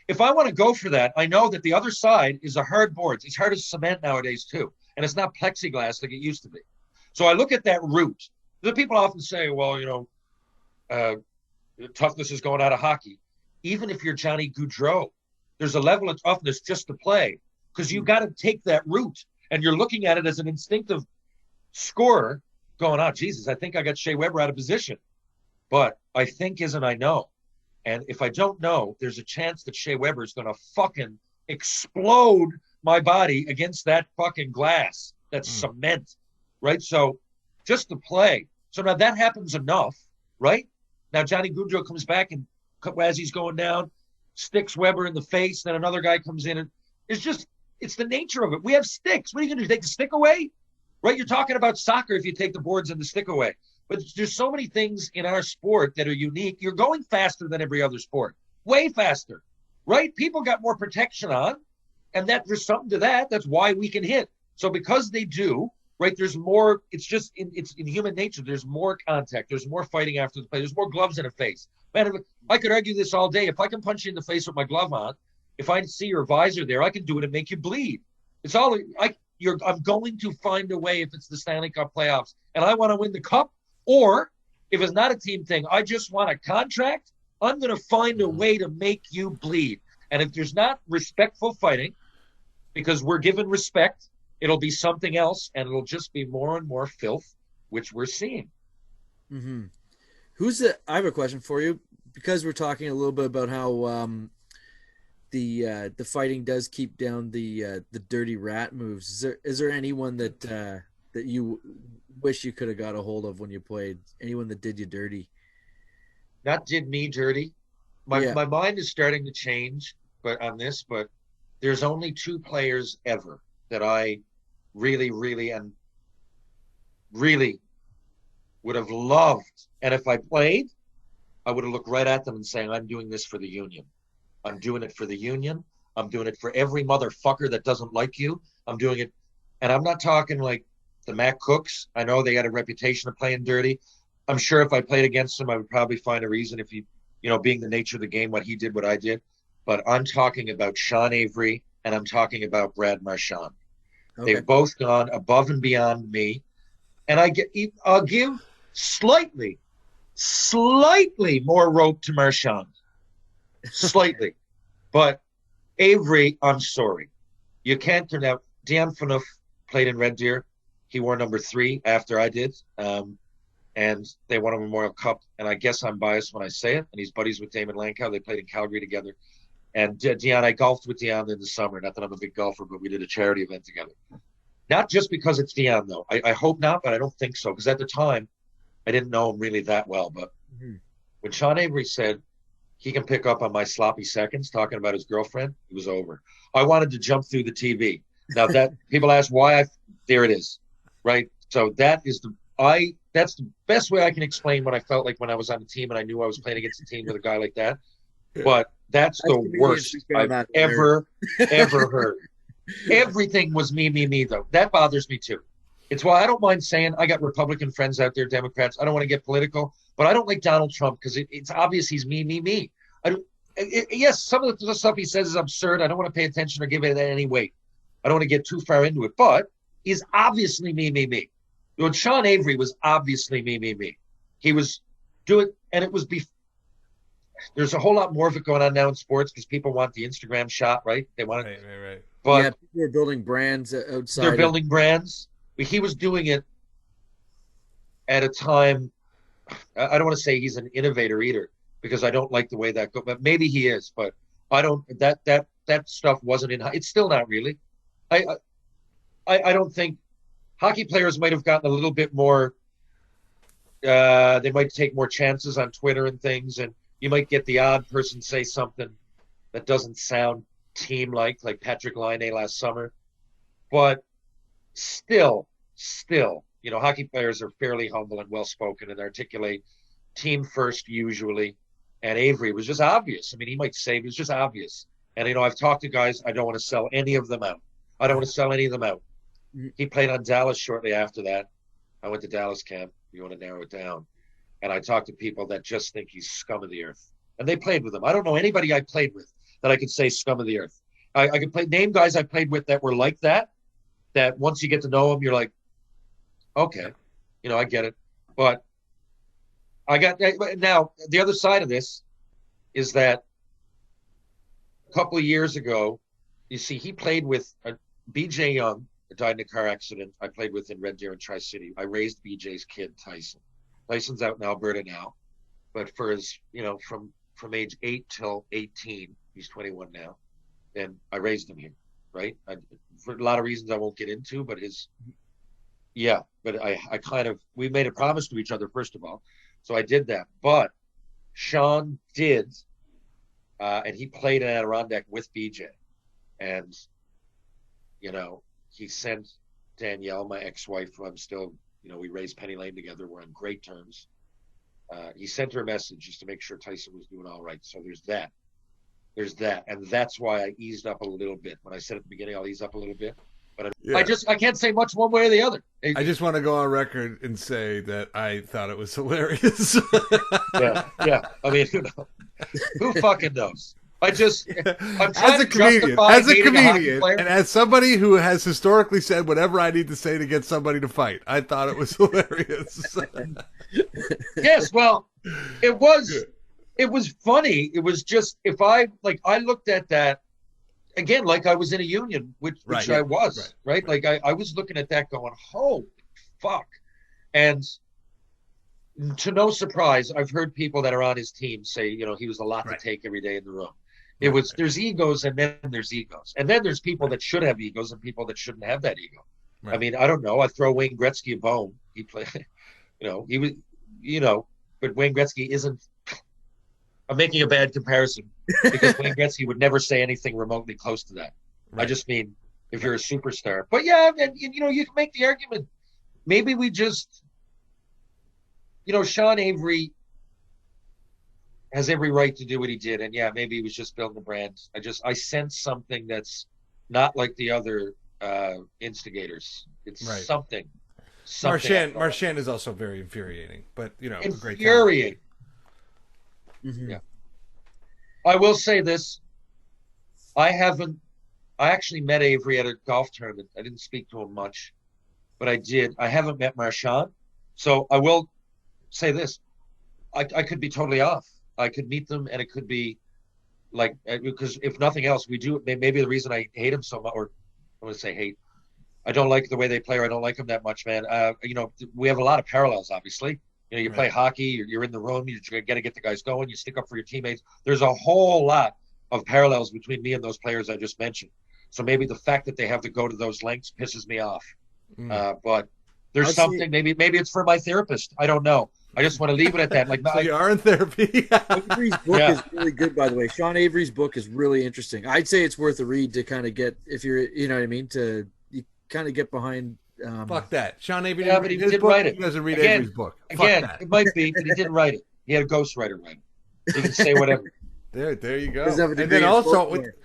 if I want to go for that, I know that the other side is a hard board. It's hard as cement nowadays, too. And it's not plexiglass like it used to be. So I look at that route. The people often say, well, toughness is going out of hockey. Even if you're Johnny Gaudreau, there's a level of toughness just to play, because you got to take that route. And you're looking at it as an instinctive scorer going, oh, Jesus, I think I got Shea Weber out of position. But I think isn't I know. And if I don't know, there's a chance that Shea Weber is going to fucking explode my body against that fucking glass. That's cement, right? So just to play. So now that happens enough, right? Now Johnny Gaudreau comes back, and as he's going down, sticks Weber in the face. Then another guy comes in, and it's the nature of it. We have sticks. What are you going to do? Take the stick away? Right? You're talking about soccer if you take the boards and the stick away. But there's so many things in our sport that are unique. You're going faster than every other sport. Way faster. Right? People got more protection on. And there's something to that. That's why we can hit. So because they do, right, there's more. It's in human nature. There's more contact. There's more fighting after the play. There's more gloves in a face. Man, I could argue this all day. If I can punch you in the face with my glove on, if I see your visor there, I can do it and make you bleed. It's all I'm going to find a way if it's the Stanley Cup playoffs and I want to win the cup, or if it's not a team thing, I just want a contract. I'm going to find a way to make you bleed. And if there's not respectful fighting, because we're given respect, it'll be something else, and it'll just be more and more filth, which we're seeing.
Mm-hmm. I have a question for you, because we're talking a little bit about how the fighting does keep down the dirty rat moves. Is there anyone that you wish you could have got a hold of when you played? Anyone that did you dirty?
Not did me dirty. My mind is starting to change, but there's only 2 players ever that I really, really, and really would have loved. And if I played, I would have looked right at them and saying, I'm doing this for the union. I'm doing it for the union. I'm doing it for every motherfucker that doesn't like you. I'm doing it. And I'm not talking like the Matt Cooks. I know they had a reputation of playing dirty. I'm sure if I played against him, I would probably find a reason, if he, being the nature of the game, what he did, what I did. But I'm talking about Sean Avery, and I'm talking about Brad Marchand. Okay. They've both gone above and beyond me. And I'll give slightly more rope to Marchand. Slightly. But Avery, I'm sorry. You can't turn out. Dan Phaneuf played in Red Deer. He wore number 3 after I did. And they won a Memorial Cup. And I guess I'm biased when I say it. And he's buddies with Damon Lankow. They played in Calgary together. And Dion, I golfed with Dion in the summer. Not that I'm a big golfer, but we did a charity event together. Not just because it's Dion, though. I hope not, but I don't think so. Because at the time, I didn't know him really that well. But when Sean Avery said he can pick up on my sloppy seconds talking about his girlfriend, it was over. I wanted to jump through the TV. Now that people ask why, there it is, right? So that's the best way I can explain what I felt like when I was on the team and I knew I was playing against a team with a guy like that. But That's the worst I've ever heard. Everything was me, though. That bothers me too. It's why I don't mind saying I got Republican friends out there, Democrats. I don't want to get political, but I don't like Donald Trump because it's obvious he's me. Yes, some of the stuff he says is absurd. I don't want to pay attention or give it any weight. I don't want to get too far into it, but he's obviously me. When Sean Avery was obviously me. He was doing, and it was there's a whole lot more of it going on now in sports because people want the Instagram shot, right? They want it.
Right.
But
yeah, people are building brands outside.
They're building brands. But he was doing it at a time. I don't want to say he's an innovator either because I don't like the way that goes. But maybe he is. But I don't. That stuff wasn't in. It's still not really. I don't think hockey players might have gotten a little bit more. They might take more chances on Twitter and things, and you might get the odd person say something that doesn't sound team-like Patrick Laine last summer. But still, hockey players are fairly humble and well-spoken and articulate team first usually. And Avery was just obvious. I mean, he might say it was just obvious. And, I've talked to guys. I don't want to sell any of them out. He played on Dallas shortly after that. I went to Dallas camp. You want to narrow it down. And I talked to people that just think he's scum of the earth. And they played with him. I don't know anybody I played with that I could say scum of the earth. I could name guys I played with that were like that once you get to know them, you're like, okay, I get it. But now the other side of this is that a couple of years ago, you see, he played with BJ Young, died in a car accident. I played with in Red Deer and Tri-City. I raised BJ's kid, Tyson. Tyson's out in Alberta now, but for his, from age 8 till 18, he's 21 now. And I raised him here, right? For a lot of reasons I won't get into, but we made a promise to each other, first of all. So I did that. But Sean did, and he played in Adirondack with BJ. And, he sent Danielle, my ex-wife, who I'm still, we raised Penny Lane together. We're on great terms. He sent her a message just to make sure Tyson was doing all right. So there's that. And that's why I eased up a little bit. When I said at the beginning, I'll ease up a little bit. But I can't say much one way or the other.
I just want to go on record and say that I thought it was hilarious.
Yeah. I mean, who fucking knows? I'm
as a comedian, and as somebody who has historically said whatever I need to say to get somebody to fight, I thought it was hilarious.
Yes, well, it was funny. It was just, I looked at that again, like I was in a union, which I was, right? Like I was looking at that going, holy fuck. And to no surprise, I've heard people that are on his team say, he was a lot to take every day in the room. There's egos, and then there's egos. And then there's people that should have egos and people that shouldn't have that ego. Right. I mean, I don't know. I throw Wayne Gretzky a bone. He played, he was, but Wayne Gretzky isn't, I'm making a bad comparison because Wayne Gretzky would never say anything remotely close to that. Right. I just mean, if you're a superstar. But yeah, and you can make the argument. Maybe we just, Sean Avery has every right to do what he did, and maybe he was just building a brand. I sense something that's not like the other instigators. It's something.
Marchand is also very infuriating, but
infuriating.
Mm-hmm.
Yeah. I will say this: I actually met Avery at a golf tournament. I didn't speak to him much, but I did. I haven't met Marchand, so I will say this: I could be totally off. I could meet them, and it could be because if nothing else, maybe the reason I hate him so much, or I want to say hate, I don't like the way they play, or I don't like them that much, man. We have a lot of parallels, obviously. You play hockey, you're in the room, you got to get the guys going, you stick up for your teammates. There's a whole lot of parallels between me and those players I just mentioned. So maybe the fact that they have to go to those lengths pisses me off. But there's something, maybe it's for my therapist. I don't know. I just want to leave it at that.
So you are in therapy.
Avery's book is really good, by the way. Sean Avery's book is really interesting. I'd say it's worth a read to kind of get, if you're, you know what I mean, to kind of get behind.
Fuck that. Sean Avery
but he didn't write it.
He doesn't read Avery's book.
Again, it might be, but he didn't write it. He had a ghostwriter write it. He can say whatever.
There you go.
Doesn't have a
And
degree
then
in
also,
folklore.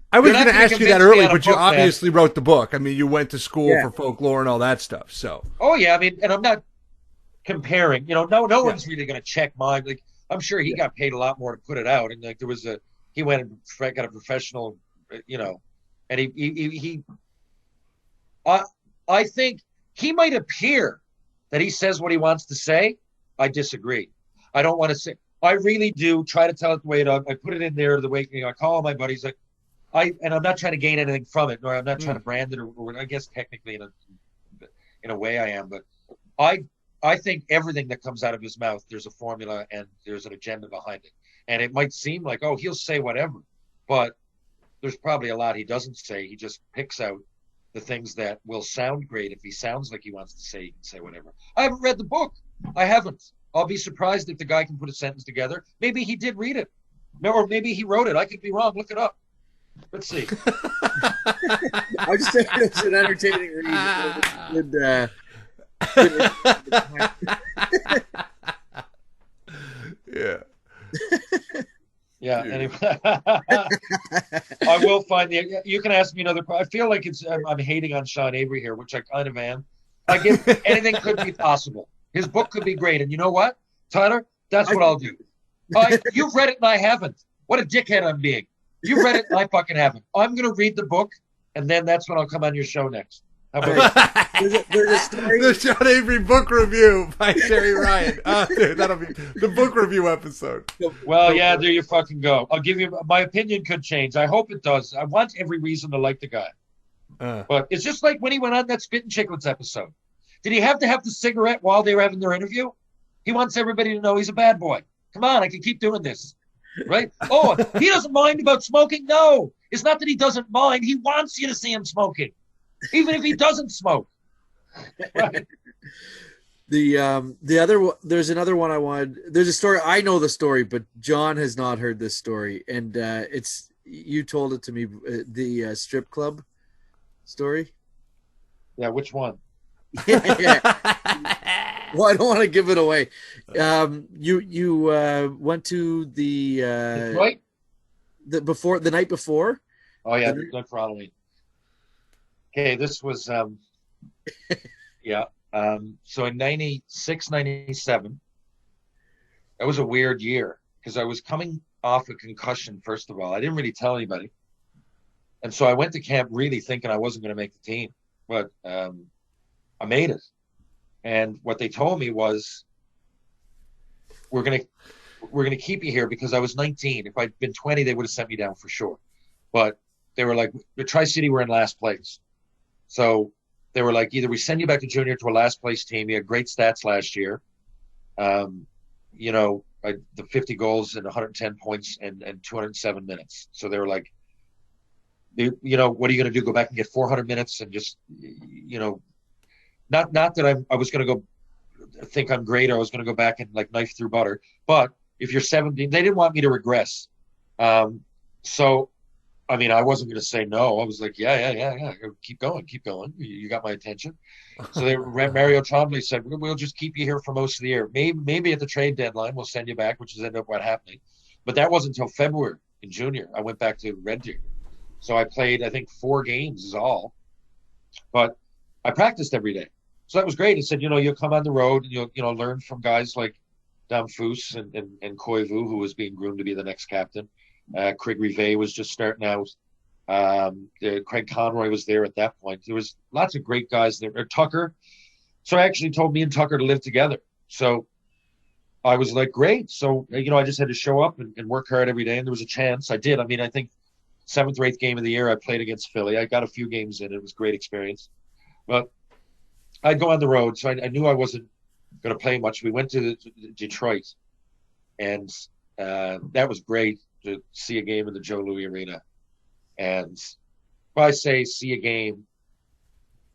I was
you're not
going to
gonna
ask you that
convince me
earlier,
on a
but you
book, man.
obviously wrote the book. I mean, you went to school
Yeah.
for folklore and all that stuff. So,
Oh yeah, I mean, and I'm not comparing. You know, no
Yeah.
one's really going to check mine. Like, I'm sure he got paid a lot more to put it out, and like he went and got a professional, you know, and I think he might appear that he says what he wants to say. I disagree. I don't want to say. I really do try to tell it the way it is. I put it in there the way, you know, I call my buddies. Like, and I'm not trying to gain anything from it, nor I'm not trying to brand it, or I guess technically in a way I am, but I think everything that comes out of his mouth, there's a formula and there's an agenda behind it. And it might seem like, oh, he'll say whatever, but there's probably a lot he doesn't say. He just picks out the things that will sound great. If he sounds like he wants to say, he can say whatever. I haven't read the book. I haven't. I'll be surprised if the guy can put a sentence together. Maybe he did read it. Or maybe he wrote it. I could be wrong. Look it up. Let's see.
I just think it's an entertaining read.
yeah.
Yeah. Anyway, I will find you can ask me another. I feel like I'm hating on Sean Avery here, which I kind of am. I give anything could be possible. His book could be great. And you know what, Tyler? That's what I'll do. You've read it and I haven't. What a dickhead I'm being. You've read it and I fucking haven't. I'm going to read the book, and then that's when I'll come on your show next. How about
There's a story.
The Sean Avery book review by Sherry Ryan. Dude, that'll be the book review episode.
Well, yeah, there you fucking go. I'll give you my opinion could change. I hope it does. I want every reason to like the guy. But it's just like when he went on that Spittin' Chicklets episode. Did he have to have the cigarette while they were having their interview? He wants everybody to know he's a bad boy. Come on, I can keep doing this. Right? Oh, he doesn't mind about smoking? No. It's not that he doesn't mind. He wants you to see him smoking. Even if he doesn't smoke. Right.
The other there's another one I wanted. There's a story. I know the story, but John has not heard this story, and it's you told it to me. The strip club story.
Yeah, which one?
Yeah. Well, I don't want to give it away. You went to the
Detroit?
the night before.
Oh yeah, the night for Halloween. Okay, this was yeah. So in 96, 97, that was a weird year because I was coming off a concussion, first of all. I didn't really tell anybody. And so I went to camp really thinking I wasn't going to make the team, but I made it. And what they told me was, we're gonna keep you here because I was 19. If I'd been 20, they would have sent me down for sure. But they were like, the Tri-City were in last place. So they were like, either we send you back to junior to a last place team. You had great stats last year. You know, the 50 goals and 110 points and 207 minutes. So they were like, you know, what are you going to do? Go back and get 400 minutes and just, you know, not that I was going to go think I'm great. Or I was going to go back and like knife through butter. But if you're 17, they didn't want me to regress. So, I mean, I wasn't going to say no. I was like, yeah. Keep going. You got my attention. So Mario Trombley said, we'll just keep you here for most of the year. Maybe at the trade deadline, we'll send you back, which is ended up what happening. But that wasn't until February in junior. I went back to Red Deer. So I played, I think, 4 games is all. But I practiced every day. So that was great. He said, you know, you'll come on the road and you'll, you know, learn from guys like Damphus and Koivu, who was being groomed to be the next captain. Craig Rivet was just starting out. Craig Conroy was there at that point. There was lots of great guys there. Tucker. So I actually told me and Tucker to live together. So I was like, great. So, you know, I just had to show up and work hard every day. And there was a chance. I did. I mean, I think 7th or 8th game of the year, I played against Philly. I got a few games in. It was a great experience. But I'd go on the road. So I knew I wasn't going to play much. We went to Detroit. And that was great to see a game in the Joe Louis Arena. And if I say see a game,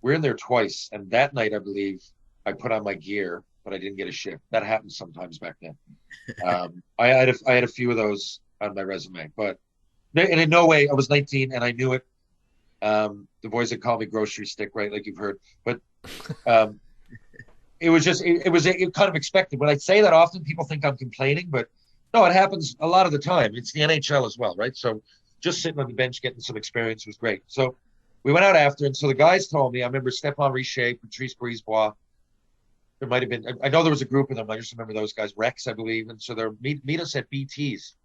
we're in there twice. And that night, I believe, I put on my gear, but I didn't get a shift. That happens sometimes back then. I had a few of those on my resume. But and in no way, I was 19 and I knew it. The boys would call me grocery stick, right? Like you've heard. But it was just, it was kind of expected. When I say that often, people think I'm complaining, but No, it happens a lot of the time. It's the NHL as well, right? So just sitting on the bench getting some experience was great. So we went out after, and so the guys told me, I remember Stephane Richer, Patrice Brisebois. There might have been, I know there was a group of them. I just remember those guys, Rex, I believe. And so they're meet us at BT's.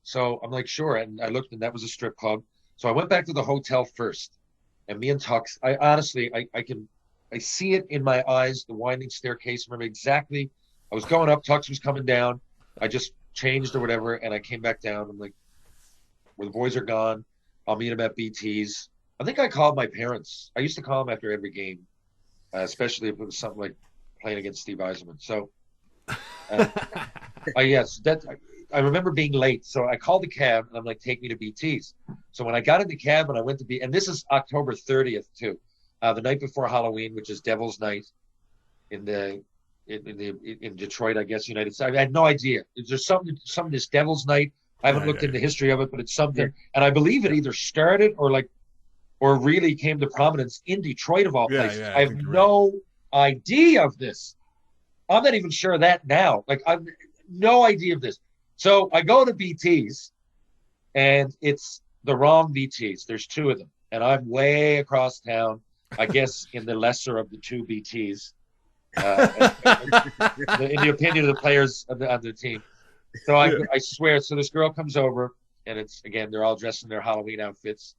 So I'm like, sure. And I looked, and that was a strip club. So I went back to the hotel first, and me and Tux, I honestly, I see it in my eyes, the winding staircase. I remember exactly, I was going up, Tux was coming down. I just changed or whatever, and I came back down. I'm like, well, the boys are gone. I'll meet them at BT's. I think I called my parents. I used to call them after every game, especially if it was something like playing against Steve Yzerman. So, I remember being late. So I called the cab, and I'm like, take me to BT's. So when I got in the cab and I went to B, and this is October 30th too, the night before Halloween, which is Devil's Night in Detroit, I guess, United States. I had no idea. There's something this Devil's Night. I haven't looked into the history of it, but it's something. And I believe it either started or really came to prominence in Detroit of all places. I have no idea of this. I'm not even sure of that now. Like, I've no idea of this. So I go to BT's, and it's the wrong BT's. There's two of them, and I'm way across town, I guess, in the lesser of the two BT's. In the opinion of the players of the team. So I swear. So this girl comes over, and it's, again, they're all dressed in their Halloween outfits,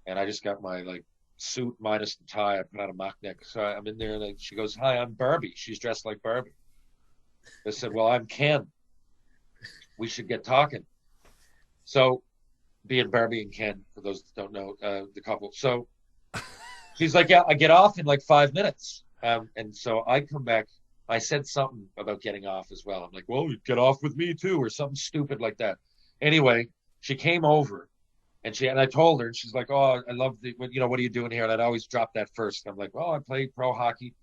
and I just got my like suit minus the tie. I put on a mock neck. So I'm in there, and she goes, "Hi, I'm Barbie." She's dressed like Barbie. I said, "Well, I'm Ken. We should get talking." So, being Barbie and Ken, for those that don't know, the couple. So she's like, "Yeah, I get off in like 5 minutes." And so I come back. I said something about getting off as well. I'm like, "Well, you get off with me too," or something stupid like that. Anyway, she came over, and I told her, and she's like, "Oh, I love what are you doing here?" And I'd always drop that first. I'm like, "Oh, I play pro hockey."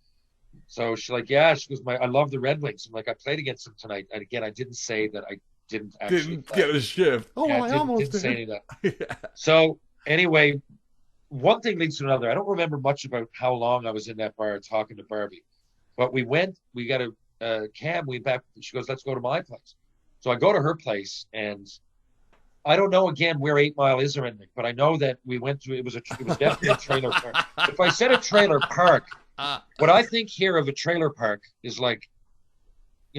So she's like, "Yeah." She goes, "I love the Red Wings." I'm like, "I played against them tonight." And again, I didn't say that I didn't actually
get a shift. Oh, yeah, I almost
didn't say any of that. Yeah. So anyway, one thing leads to another. I don't remember much about how long I was in that bar talking to Barbie, but we got a cab, we back. She goes, "Let's go to my place." So I go to her place, and I don't know again where 8 Mile is or anything, but I know that we went to, it was definitely a trailer park. If I said a trailer park, what I think here of a trailer park is like,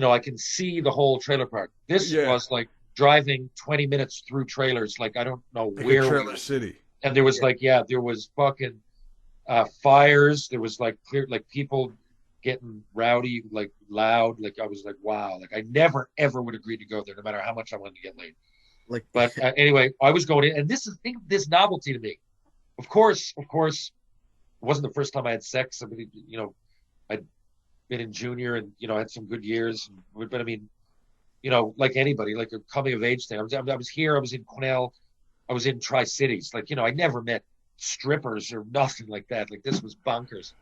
I can see the whole trailer park. This was like driving 20 minutes through trailers. Like, I don't know
like
where.
Trailer City.
And there was there was fucking fires. There was like people getting rowdy, like loud. Like, I was like, wow. Like, I never ever would agree to go there, no matter how much I wanted to get laid. But anyway, I was going in, and this novelty to me. Of course, it wasn't the first time I had sex. I mean, I'd been in junior, and I had some good years. But I mean, like anybody, like a coming of age thing. I was here. I was in Quesnel. I was in Tri-Cities. Like, I never met strippers or nothing like that. Like, this was bonkers.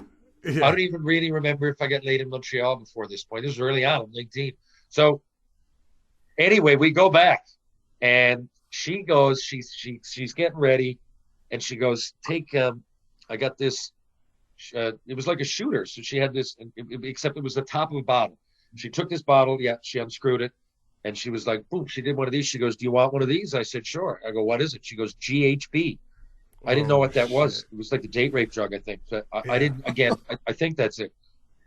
Yeah. I don't even really remember if I got laid in Montreal before this point. This was early on. I'm 19. So anyway, we go back, and she goes, she's getting ready, and she goes, "Take, I got this." It was like a shooter. So she had this, except it was the top of a bottle. She took this bottle. Yeah, she unscrewed it. And she was like, boom, she did one of these. She goes, "Do you want one of these?" I said, "Sure." I go, "What is it?" She goes, "GHB. I didn't know what that was. It was like the date rape drug, I think. So I didn't, again, I think that's it.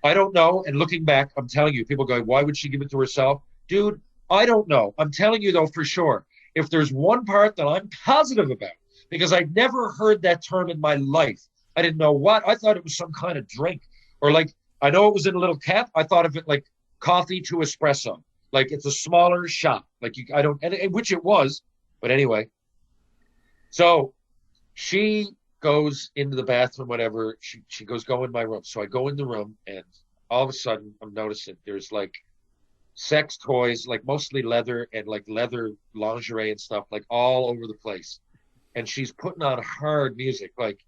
I don't know. And looking back, I'm telling you, people go, "Why would she give it to herself?" Dude, I don't know. I'm telling you, though, for sure, if there's one part that I'm positive about, because I'd never heard that term in my life. I didn't know what. I thought it was some kind of drink. Or like, I know it was in a little cap. I thought of it like coffee to espresso. Like, it's a smaller shot. Like, which it was. But anyway. So she goes into the bathroom, whatever. She goes, "Go in my room." So I go in the room, and all of a sudden I'm noticing there's like sex toys, like mostly leather, and like leather lingerie and stuff, like all over the place. And she's putting on hard music, like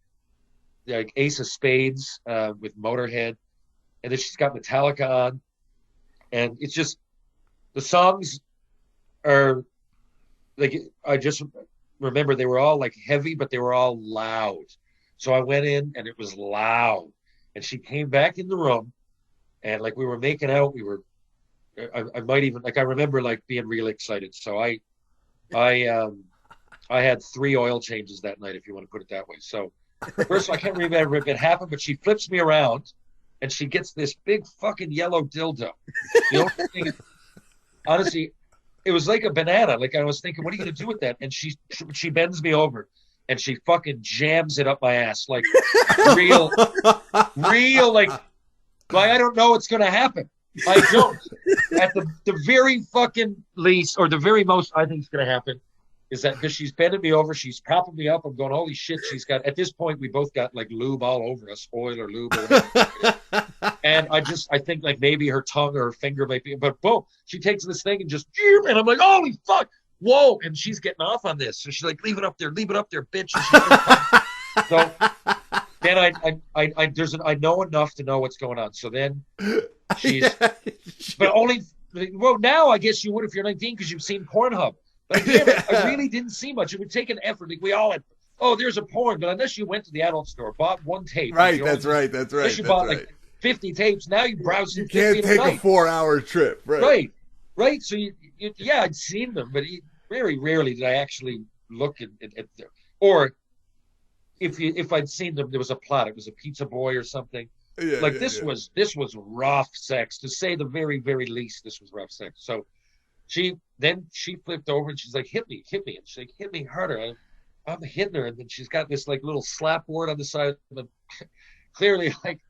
Ace of Spades with Motorhead. And then she's got Metallica on. And it's just, the songs are like, I just remember they were all like heavy, but they were all loud. So I went in, and it was loud. And she came back in the room, and like we were making out, we were I might even like I remember like being really excited. So I had 3 oil changes that night, if you want to put it that way. So first, I can't remember if it happened, but she flips me around, and she gets this big fucking yellow dildo. The only thing, honestly, it was like a banana. Like I was thinking, what are you gonna do with that? And she bends me over, and she fucking jams it up my ass, like real, like I don't know what's gonna happen. I don't. At the very fucking least, or the very most, I think is gonna happen is that because she's bending me over, she's propping me up. I'm going, holy shit, she's got, at this point, we both got like lube all over us, oil or lube. Or whatever. And I think like maybe her tongue or her finger might be, but boom, she takes this thing and just, and I'm like, holy fuck, whoa. And she's getting off on this. So she's like, leave it up there, bitch. So then I know enough to know what's going on. So then she's, but only, well, now I guess you would if you're 19 because you've seen Pornhub. But again, I really didn't see much. It would take an effort. Like we all had, oh, there's a porn. But unless you went to the adult store, bought 1 tape.
Right, that's right.
Unless you bought like 50 tapes, now you browse.
You can't take a 4-hour trip.
Right. So yeah, I'd seen them, but very rarely did I actually look at them. Or if I'd seen them, there was a plot. It was a Pizza Boy or something. This was rough sex, to say the very, very least. This was rough sex. So she flipped over and she's like, hit me. And she's like, hit me harder. I'm hitting her. And then she's got this like little slap board on the side of the, clearly like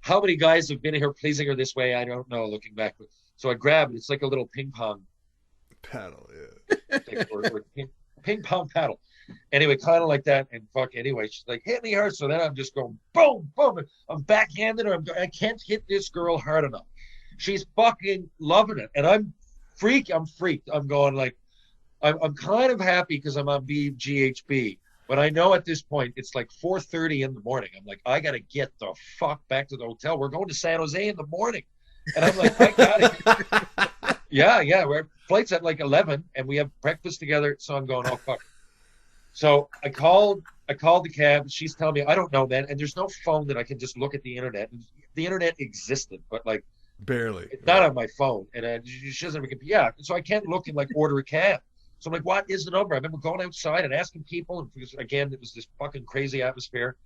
how many guys have been here pleasing her this way? I don't know, looking back. So I grab it. It's like a little ping pong
paddle. Yeah.
or ping pong paddle. Anyway, kind of like that. And anyway, she's like, hit me hard. So then I'm just going, boom, boom. I'm backhanded her. I can't hit this girl hard enough. She's fucking loving it. And I'm freaked. I'm going like, I'm kind of happy because I'm on BGHB. But I know at this point, it's like 4:30 in the morning. I'm like, I got to get the fuck back to the hotel. We're going to San Jose in the morning. And I'm like, I got it. Yeah. We're flight's at like 11 and we have breakfast together. So I'm going, oh, fuck. So I called the cab. She's telling me, I don't know, man. And there's no phone that I can just look at the internet. The internet existed, but like
barely.
It's not on my phone. And she doesn't have a computer. Yeah. So I can't look and like order a cab. So I'm like, what is the number? I remember going outside and asking people. And because, again, it was this fucking crazy atmosphere.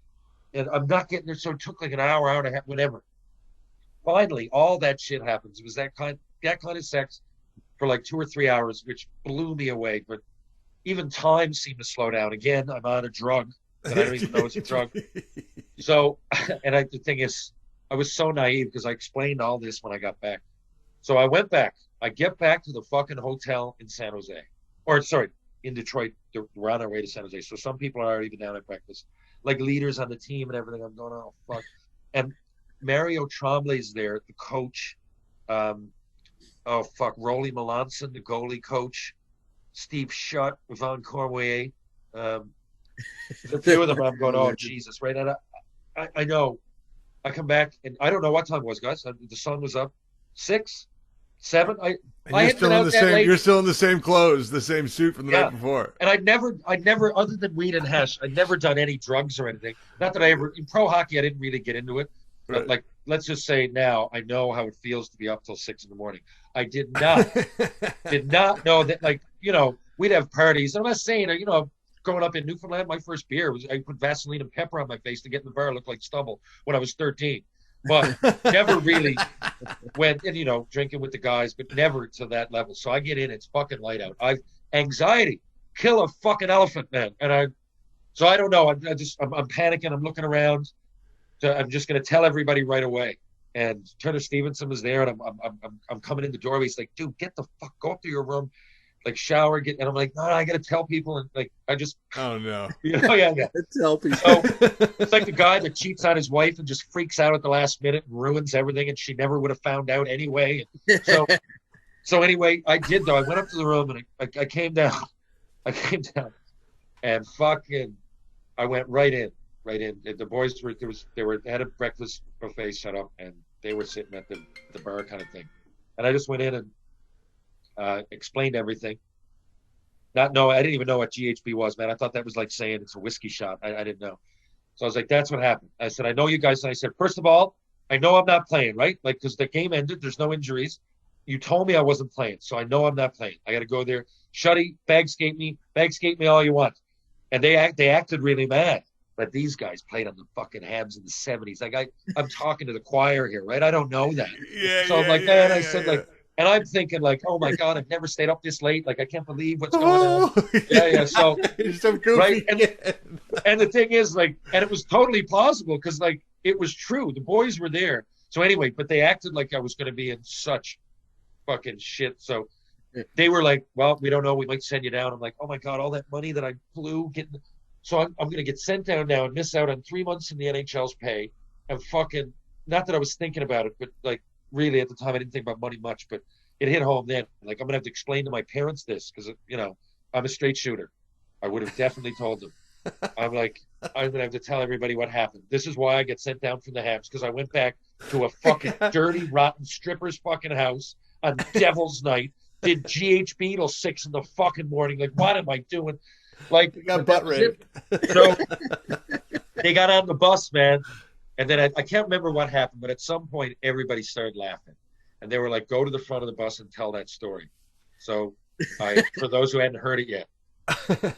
And I'm not getting there. So it took like an hour and a half, whatever. Finally, all that shit happens. It was that kind of sex for like 2 or 3 hours, which blew me away. But even time seemed to slow down. Again, I'm on a drug that I don't even know it's a drug. So, and the thing is, I was so naive because I explained all this when I got back. So I went back. I get back to the fucking hotel in San Jose. Or, sorry, in Detroit. We're on our way to San Jose. So some people are already been down at breakfast. Like leaders on the team and everything. I'm going, oh, fuck. And Mario Tremblay's there, the coach. Rolly Melanson, the goalie coach. Steve Schutt, Yvonne Cormier. The few of them, I'm going, oh, Jesus, right? And I know. I come back, and I don't know what time it was, guys. The sun was up. 6, 7.
You're still in the same clothes, the same suit from the night before.
And I'd never, other than weed and hash, I'd never done any drugs or anything. Not that I ever, in pro hockey, I didn't really get into it. But
right.
Like, let's just say now, I know how it feels to be up till 6 in the morning. I did not know that, like, we'd have parties. And I'm not saying, growing up in Newfoundland, my first beer was, I put Vaseline and pepper on my face to get in the bar, look like stubble when I was 13. But never really went, and, drinking with the guys, but never to that level. So I get in, it's fucking light out. Anxiety, kill a fucking elephant, man. And so I don't know. I'm panicking. I'm looking around. So I'm just going to tell everybody right away. And Turner Stevenson was there, and I'm coming in the doorway. He's like, dude, get the fuck, go up to your room, like shower, and I'm like, no, I got to tell people. And like, I just,
oh no.
Yeah.
Tell people.
So it's like the guy that cheats on his wife and just freaks out at the last minute and ruins everything. And she never would have found out anyway. So anyway, I did though. I went up to the room and I came down. And fucking, I went right in. The boys they had a breakfast buffet set up, and they were sitting at the bar kind of thing. And I just went in and explained everything. I didn't even know what GHB was, man. I thought that was like saying it's a whiskey shot. I didn't know. So I was like, that's what happened. I said, I know you guys. And I said, first of all, I know I'm not playing, right? Like, because the game ended. There's no injuries. you told me I wasn't playing, so I know I'm not playing. I got to go there. Shuddy, bag skate me all you want. And they acted really mad. But these guys played on the fucking Habs in the 70s. Like I'm talking to the choir here, right? I don't know that. So I'm like, man, I said like, and I'm thinking like, oh my God, I've never stayed up this late. Like I can't believe what's going on. Yeah. So
you're so goofy.
Right. And the thing is like, and it was totally plausible because like it was true. The boys were there. So anyway, but they acted like I was going to be in such fucking shit. So they were like, well, we don't know. We might send you down. I'm like, oh my God, all that money that I blew getting. So I'm going to get sent down now and miss out on 3 months in the NHL's pay. And fucking, not that I was thinking about it, but like really at the time I didn't think about money much, but it hit home then. Like I'm going to have to explain to my parents this because, you know, I'm a straight shooter. I would have definitely told them. I'm like, I'm going to have to tell everybody what happened. This is why I get sent down from the Habs because I went back to a fucking dirty, rotten stripper's fucking house on Devil's Night, did GHB till 6 in the fucking morning. Like, what am I doing? Like,
you got butt raped.
So they got on the bus, man. And then I can't remember what happened, but at some point everybody started laughing. And they were like, go to the front of the bus and tell that story. So for those who hadn't heard it yet.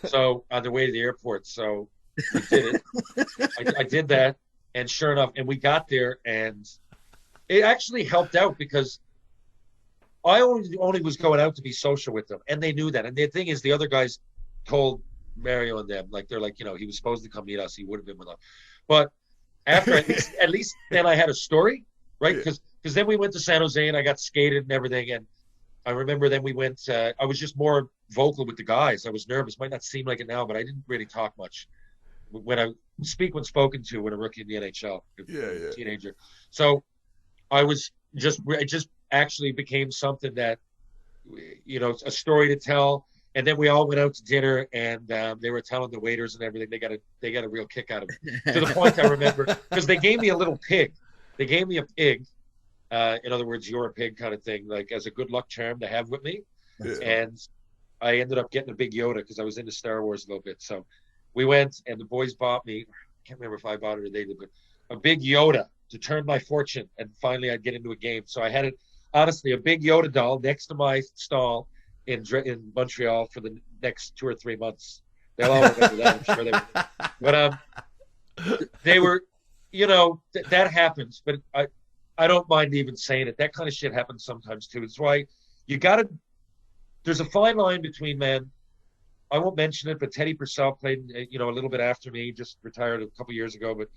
So on the way to the airport, so we did it. I did that. And sure enough, and we got there and it actually helped out because I only was going out to be social with them. And they knew that. And the thing is, the other guys told Mario and them, like they're like, you know, he was supposed to come meet us. He would have been with us. But after at least then I had a story, right? Because then we went to San Jose and I got skated and everything. And I remember then we went, I was just more vocal with the guys. I was nervous. Might not seem like it now, but I didn't really talk much. When I speak when spoken to when a rookie in the NHL, a teenager. So it just actually became something that, you know, a story to tell. And then we all went out to dinner, and they were telling the waiters and everything they got a real kick out of it. To the point I remember, because they gave me a little pig. They gave me a pig. In other words, you're a pig kind of thing, like as a good luck charm to have with me. Yeah. And I ended up getting a big Yoda because I was into Star Wars a little bit. So we went, and the boys bought me. I can't remember if I bought it or they did, but a big Yoda to turn my fortune, and finally I'd get into a game. So I had it, honestly, a big Yoda doll next to my stall in Montreal for the next 2 or 3 months. They'll all remember that, I'm sure they will. But they were, you know, that happens. But I don't mind even saying it. That kind of shit happens sometimes too. It's why you got to. There's a fine line between, man. I won't mention it, but Teddy Purcell played, you know, a little bit after me. Just retired a couple years ago, but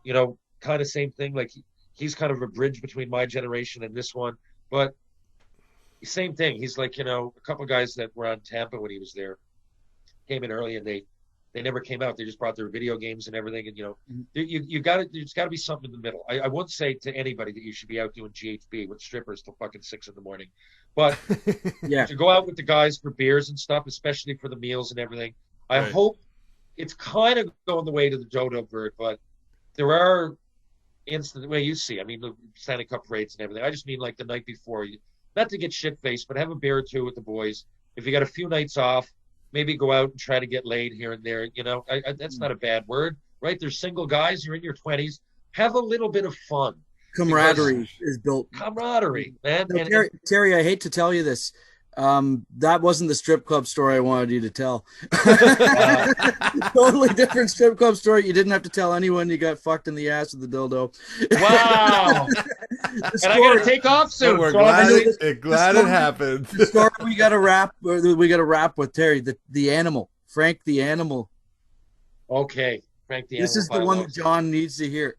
you know, kind of same thing. Like he's kind of a bridge between my generation and this one, but. Same thing. He's like, you know, a couple of guys that were on Tampa when he was there came in early and they never came out. They just brought their video games and everything. And, you know, there's got to be something in the middle. I won't say to anybody that you should be out doing GHB with strippers till fucking 6 in the morning. But yeah, to go out with the guys for beers and stuff, especially for the meals and everything, I hope it's kind of going the way to the dodo bird, but there are instances the way you see. I mean, the Stanley Cup parades and everything. I just mean like the night before not to get shit-faced, but have a beer or two with the boys. If you got a few nights off, maybe go out and try to get laid here and there. You know, that's not a bad word, right? There's single guys. You're in your 20s. Have a little bit of fun.
Camaraderie is built.
Camaraderie, man.
No, Terry, I hate to tell you this. That wasn't the strip club story I wanted you to tell. Totally different strip club story. You didn't have to tell anyone you got fucked in the ass with the dildo.
Wow. And I gotta take off soon.
We're glad it happened.
The story we gotta wrap with Terry, the animal. Frank the animal.
Okay. Frank the animal.
This is the one that John needs to hear.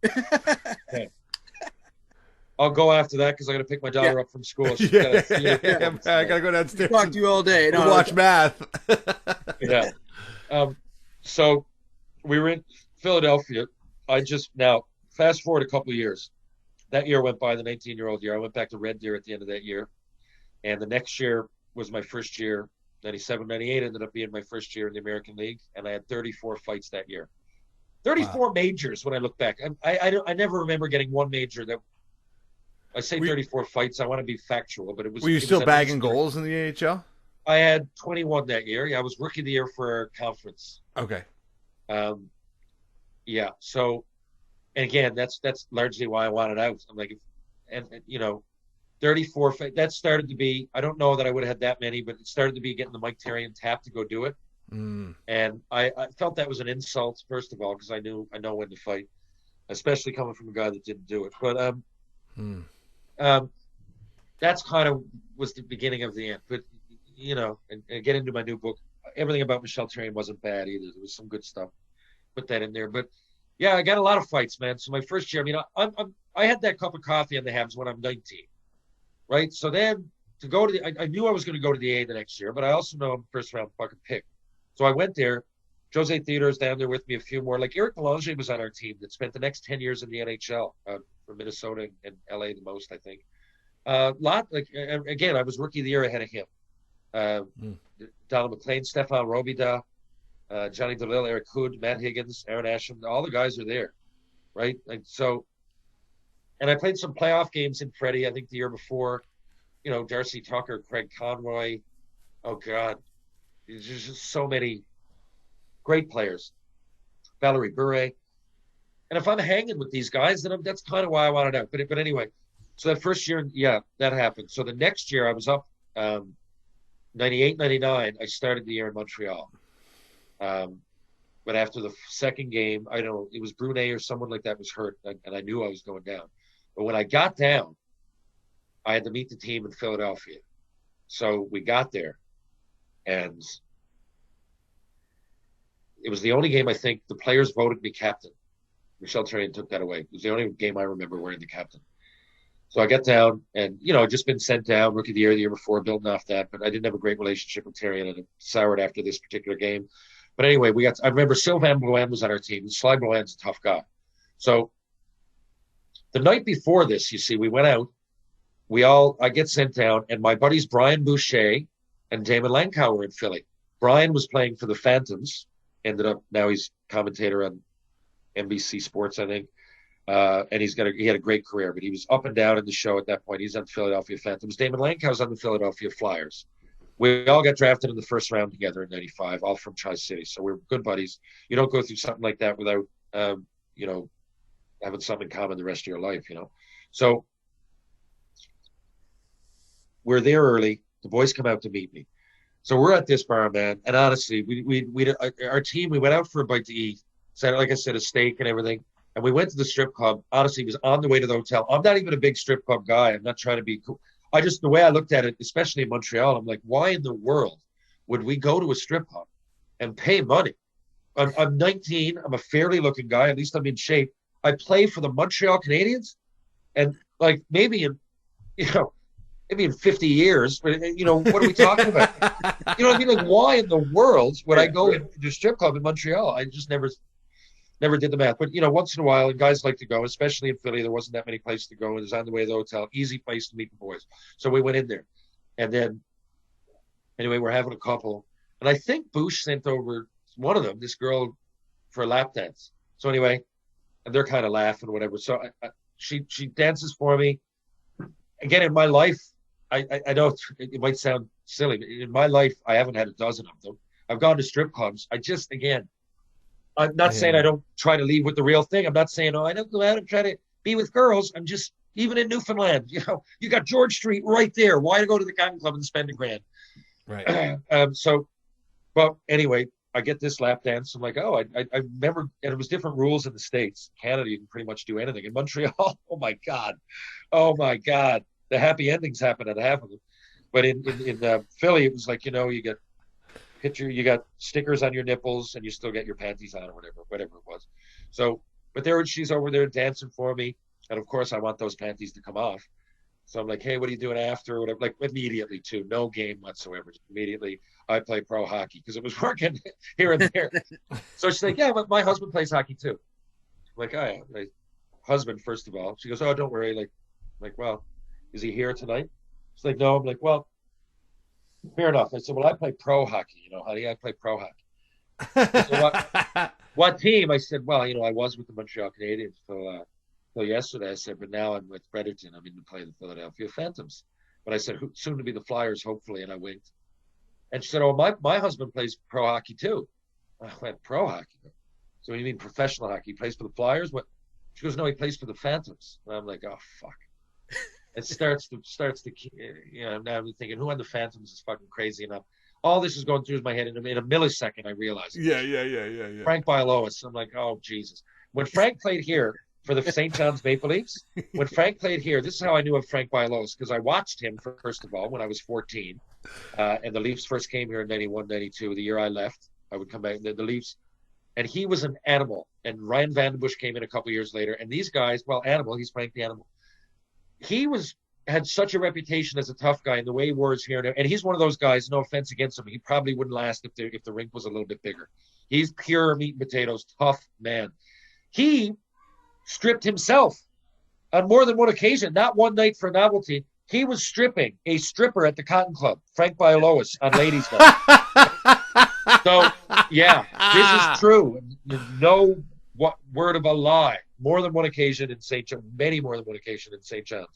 Okay. I'll go after that because I got to pick my daughter up from school.
I got to go downstairs.
Talk to you all day.
No, watch math.
Yeah. So we were in Philadelphia. Now fast forward a couple of years. That year went by, the 19-year-old year. I went back to Red Deer at the end of that year. And the next year was my first year. 97, 98 ended up being my first year in the American League. And I had 34 fights that year. 34 majors when I look back. I never remember getting one major that. I say 34 fights. I want to be factual, but it was.
Were you still bagging goals in the AHL?
I had 21 that year. Yeah, I was rookie of the year for our conference.
Okay.
Yeah. So, and again, that's largely why I wanted out. I'm like, and you know, 34. That started to be, I don't know that I would have had that many, but it started to be getting the Mike Therrien tap to go do it. And I felt that was an insult, first of all, because I know when to fight, especially coming from a guy that didn't do it. But that's kind of was the beginning of the end. But, you know, and get into my new book, everything about Michel Therrien wasn't bad either. There was some good stuff. Put that in there. But yeah, I got a lot of fights, man. So my first year, I mean, I had that cup of coffee on the Habs when I'm 19, right? So then to go to I knew I was going to go to the A the next year, but I also know I'm first round fucking pick. So I went there. Jose Theodore's down there with me, a few more. Like Eric Belanger was on our team that spent the next 10 years in the NHL for Minnesota and LA the most, I think. Again, I was rookie of the year ahead of him. Donald McLean, Stefan Robida, Johnny DeLille, Eric Hood, Matt Higgins, Aaron Asham, all the guys are there, right? Like so, and I played some playoff games in Freddie, I think the year before. You know, Darcy Tucker, Craig Conroy. Oh God, there's just so many great players. Valerie Bure. And if I'm hanging with these guys, then that's kind of why I wanted out. But anyway, so that first year, yeah, that happened. So the next year I was up 98, 99. I started the year in Montreal. But after the second game, I don't know, it was Brunet or someone like that was hurt, and I knew I was going down. But when I got down, I had to meet the team in Philadelphia. So we got there, and it was the only game I think the players voted me captain. Michel Therrien took that away. It was the only game I remember wearing the captain. So I got down, and, you know, I'd just been sent down, rookie of the year before, building off that, but I didn't have a great relationship with Therrien, and it soured after this particular game. But anyway, I remember Sylvain Blouin was on our team. Sly Blouin's a tough guy. So the night before this, you see, we went out. I get sent down, and my buddies Brian Boucher and Damon Lankow were in Philly. Brian was playing for the Phantoms. Now he's commentator on NBC Sports, I think. And he had a great career, but he was up and down in the show at that point. He's on Philadelphia Phantoms. Damon Lankow's on the Philadelphia Flyers. We all got drafted in the first round together in '95, all from Tri-City. So we're good buddies. You don't go through something like that without, you know, having something in common the rest of your life, you know. So we're there early. The boys come out to meet me. So we're at this bar, man. And honestly, our team, we went out for a bite to eat. So like I said, a steak and everything. And we went to the strip club. Honestly, it was on the way to the hotel. I'm not even a big strip club guy. I'm not trying to be cool. The way I looked at it, especially in Montreal, I'm like, why in the world would we go to a strip club and pay money? I'm 19. I'm a fairly looking guy. At least I'm in shape. I play for the Montreal Canadiens. And like maybe in 50 years, but you know, what are we talking about? You know what I mean? Like, why in the world would I go into a strip club in Montreal? I just never did the math. But, you know, once in a while, and guys like to go, especially in Philly, there wasn't that many places to go. It was on the way to the hotel, easy place to meet the boys. So we went in there. And then, anyway, we're having a couple. And I think Bush sent over one of them, this girl, for a lap dance. So anyway, and they're kind of laughing or whatever. So she dances for me. Again, in my life, I know it might sound silly, but in my life, I haven't had a dozen of them. I've gone to strip clubs. I'm not saying I don't try to leave with the real thing. I'm not saying, I don't go out and try to be with girls. I'm just, even in Newfoundland, you know, you got George Street right there. Why go to the Cotton Club and spend $1,000? Right. But anyway, I get this lap dance. I'm like, I remember, and it was different rules in the States. Canada, you can pretty much do anything. In Montreal, oh my God. The happy endings happen at half of them. But in Philly, it was like, you know, you got stickers on your nipples and you still get your panties on or whatever it was. So, but she's over there dancing for me. And of course I want those panties to come off. So I'm like, hey, what are you doing after? Or whatever. Like immediately too, no game whatsoever. Just immediately I play pro hockey because it was working here and there. So she's like, yeah, but my husband plays hockey too. I'm like, oh yeah, my husband, first of all. She goes, oh, don't worry. Like, well, is he here tonight? She's like, no. I'm like, well, fair enough. I said, well, I play pro hockey, you know, honey. I play pro hockey. So what team? I said, well, you know, I was with the Montreal Canadiens till yesterday. I said, but now I'm with Fredericton. I'm in to play the Philadelphia Phantoms. But I said, soon to be the Flyers, hopefully. And I winked. And she said, oh, my husband plays pro hockey too. I went, pro hockey? So you mean professional hockey? He plays for the Flyers? What? She goes, no, he plays for the Phantoms. And I'm like, oh, fuck. It starts to, now I'm thinking, who on the Phantoms is fucking crazy enough? All this is going through my head. In a millisecond, I realize.
Yeah.
Frank Bialowas. I'm like, oh, Jesus. When Frank played here for the St. John's Maple Leafs, when Frank played here, this is how I knew of Frank Bialowas, because I watched him, first of all, when I was 14. And the Leafs first came here in 91, 92, the year I left. I would come back, the Leafs. And he was an animal. And Ryan Vandenbush came in a couple years later. And these guys, well, animal, he's Frank the Animal. He had such a reputation as a tough guy, and the way he wore his hair, and he's one of those guys. No offense against him, he probably wouldn't last if the rink was a little bit bigger. He's pure meat and potatoes, tough man. He stripped himself on more than one occasion. Not one night for novelty. He was stripping a stripper at the Cotton Club, Frank Bialowas, on Ladies' Night. So yeah, this is true. No word of a lie. More than one occasion in St. John, many more than one occasion in St. John's.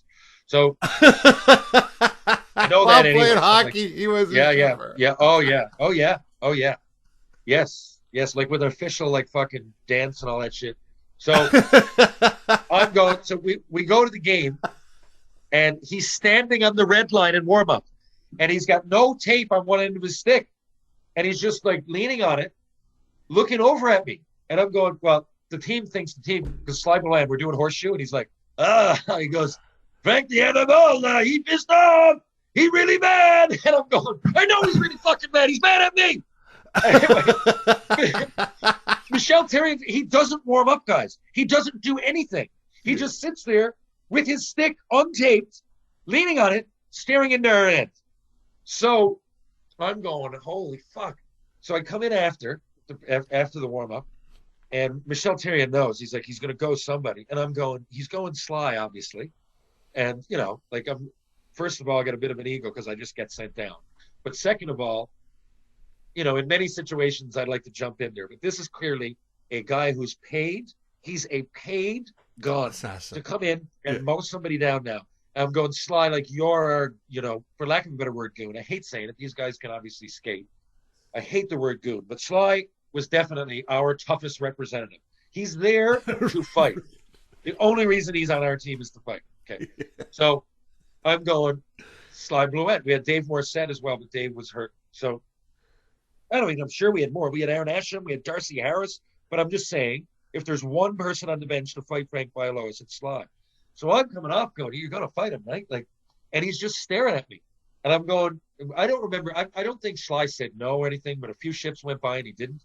So I know
While
that anyway.
playing hockey, he was
yeah. Oh yeah. Yes. Like with official like fucking dance and all that shit. So I'm going. So we go to the game, and he's standing on the red line in warm up, and he's got no tape on one end of his stick, and he's just like leaning on it, looking over at me, and I'm going, well, the team thinks because Sly Boland, we're doing horseshoe, and he's like, he goes, Frank the Animal, he pissed off. He really mad. And I'm going, I know he's really fucking mad. He's mad at me. Anyway, Michel Therrien, he doesn't warm up, guys. He doesn't do anything. He just sits there with his stick untaped, leaning on it, staring into our end. So I'm going, holy fuck. So I come in after the warm up, and Michel Therrien knows. He's like, he's going to go somebody. And I'm going, he's going Sly, obviously. And, like, first of all, I got a bit of an ego because I just get sent down. But second of all, in many situations, I'd like to jump in there. But this is clearly a guy who's paid. He's a paid gun to come in and mow somebody down now. And I'm going, Sly, like you're, for lack of a better word, goon. I hate saying it. These guys can obviously skate. I hate the word goon. But Sly was definitely our toughest representative. He's there to fight. The only reason he's on our team is to fight. Okay. So I'm going Sly Bluette. We had Dave Morissette as well, but Dave was hurt. So I'm sure we had more. We had Aaron Asham, we had Darcy Harris, but I'm just saying, if there's one person on the bench to fight Frank Bialowas, it's Sly. So I'm coming up going, you're going to fight him, right? And he's just staring at me. And I'm going, I don't remember. I don't think Sly said no or anything, but a few shifts went by and he didn't.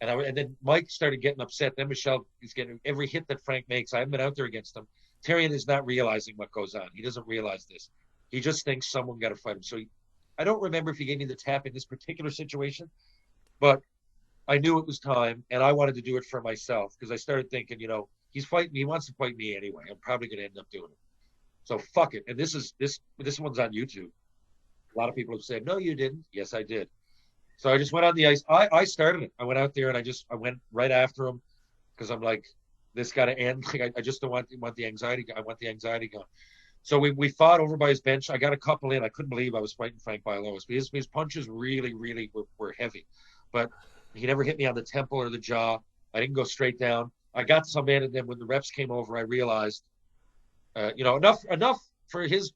And then Mike started getting upset. Then Michel is getting every hit that Frank makes. I haven't been out there against him. Therrien is not realizing what goes on. He doesn't realize this. He just thinks someone got to fight him. So I don't remember if he gave me the tap in this particular situation, but I knew it was time, and I wanted to do it for myself because I started thinking, he's fighting me. He wants to fight me anyway. I'm probably going to end up doing it. So fuck it. And this one's on YouTube. A lot of people have said, no, you didn't. Yes, I did. So I just went on the ice. I started it. I went out there and I went right after him because I'm like, this got to end. Like, I just don't want the anxiety. I want the anxiety gone. So we fought over by his bench. I got a couple in. I couldn't believe I was fighting Frank Bialowas. His punches really, really were heavy. But he never hit me on the temple or the jaw. I didn't go straight down. I got some in, and then when the reps came over, I realized, enough for his.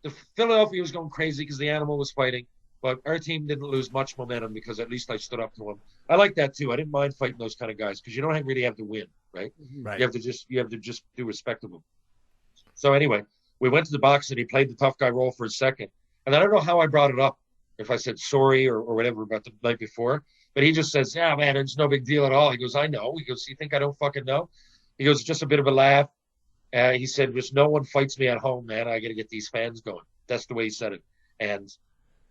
The Philadelphia was going crazy because the Animal was fighting, but our team didn't lose much momentum because at least I stood up to him. I like that too. I didn't mind fighting those kind of guys because you don't really have to win, right?
Right.
You have to just do respect of them. So anyway, we went to the box and he played the tough guy role for a second, and I don't know how I brought it up. If I said sorry or whatever about the night before, but he just says, yeah, man, it's no big deal at all. He goes, I know. He goes, you think I don't fucking know? He goes, just a bit of a laugh. He said, just no one fights me at home, man. I got to get these fans going. That's the way he said it. And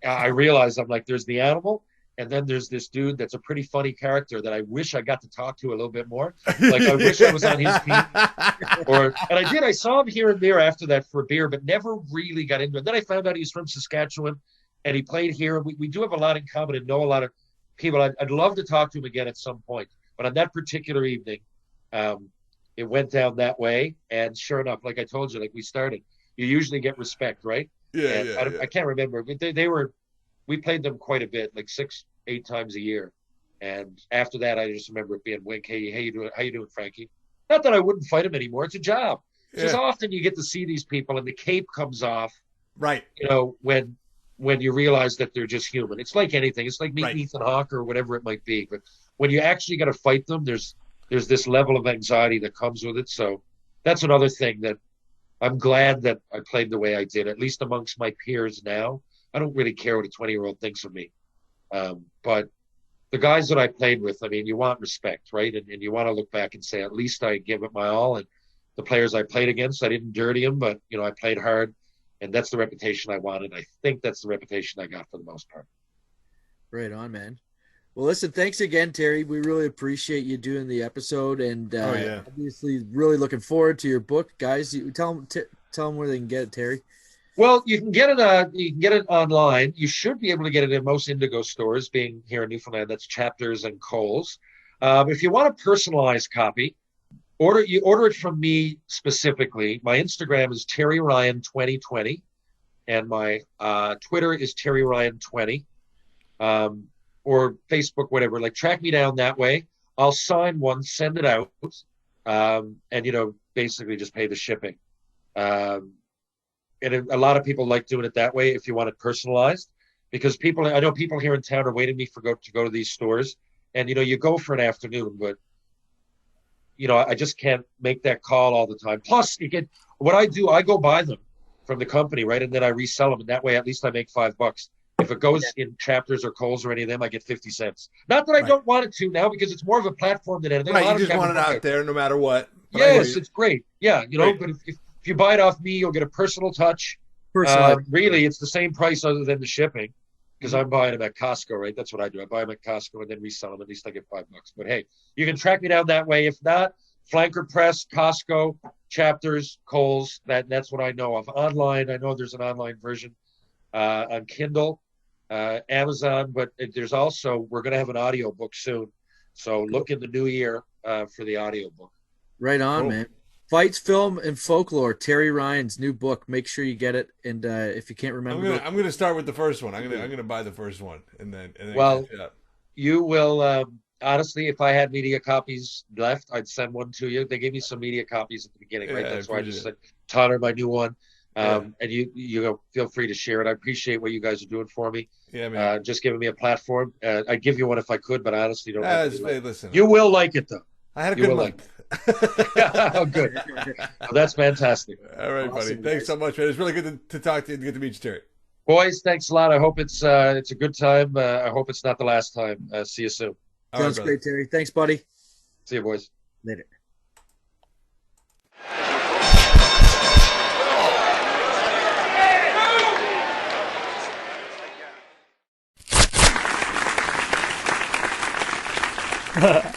I realized, I'm like, there's the Animal, and then there's this dude that's a pretty funny character that I wish I got to talk to a little bit more. Like, I wish I was on his team. And I did. I saw him here and there after that for a beer, but never really got into it. Then I found out he was from Saskatchewan. And he played here. We do have a lot in common and know a lot of people. I'd love to talk to him again at some point. But on that particular evening, it went down that way. And sure enough, like I told you, like we started, you usually get respect, right?
Yeah.
I can't remember, but we played them quite a bit, like 6-8 times a year. And after that, I just remember it being Wink. Hey, how you doing, Frankie? Not that I wouldn't fight him anymore. It's a job. Because often you get to see these people and the cape comes off,
right?
When you realize that they're just human. It's like anything. It's like meeting Ethan Hawke or whatever it might be. But when you actually got to fight them, there's this level of anxiety that comes with it. So that's another thing that I'm glad that I played the way I did, at least amongst my peers now. I don't really care what a 20-year-old thinks of me. But the guys that I played with, I mean, you want respect, right? And you want to look back and say, at least I give it my all. And the players I played against, I didn't dirty them, but, I played hard. And that's the reputation I wanted. I think that's the reputation I got for the most part.
Right on, man. Well, listen, thanks again, Terry. We really appreciate you doing the episode, and obviously really looking forward to your book, guys. You tell them where they can get it, Terry.
Well, you can get it online. You should be able to get it in most Indigo stores, being here in Newfoundland. That's Chapters and Coles. If you want a personalized copy, order it from me specifically. My Instagram is Terry Ryan 2020, and my Twitter is Terry Ryan 20, or Facebook, whatever. Like, track me down that way. I'll sign one, send it out, and basically just pay the shipping. And a lot of people like doing it that way if you want it personalized, because I know people here in town are waiting to go to these stores, and you go for an afternoon, but I just can't make that call all the time. Plus, what I do, I go buy them from the company, right, and then I resell them, and that way at least I make $5. If it goes in Chapters or Coles or any of them, I get 50 cents. Not that I don't want it to now, because it's more of a platform than anything.
Right, you just want it out there no matter what.
Yes, it's great. Yeah, but if you buy it off me, you'll get a personal touch. Really, it's the same price other than the shipping, because I'm buying them at Costco, right? That's what I do. I buy them at Costco and then resell them. At least I get $5. But hey, you can track me down that way. If not, Flanker Press, Costco, Chapters, Coles. That's what I know of. Online, I know there's an online version on Kindle, Amazon, but there's also, we're going to have an audio book soon. So look in the new year for the audio book.
Right on, man. Fights, Film, and Folklore, Terry Ryan's new book. Make sure you get it. And if you can't remember,
I'm gonna start with the first one. I'm gonna buy the first one, and then
you will. Honestly, if I had media copies left, I'd send one to you. They gave me some media copies at the beginning, right? That's why I just said, Tyler, my new one. And you feel free to share it. I appreciate what you guys are doing for me.
Yeah, man.
Just giving me a platform. I'd give you one if I could, but I honestly don't.
Listen,
you will like it, though.
I had a good month.
Oh, good. Well, that's fantastic.
All right, awesome, buddy. Thanks so much, man. It's really good to talk to you and get to meet you, Terry.
Boys, thanks a lot. I hope it's a good time. I hope it's not the last time. See you soon.
Sounds great, Terry. Thanks, buddy.
See you, boys.
Later.
Ha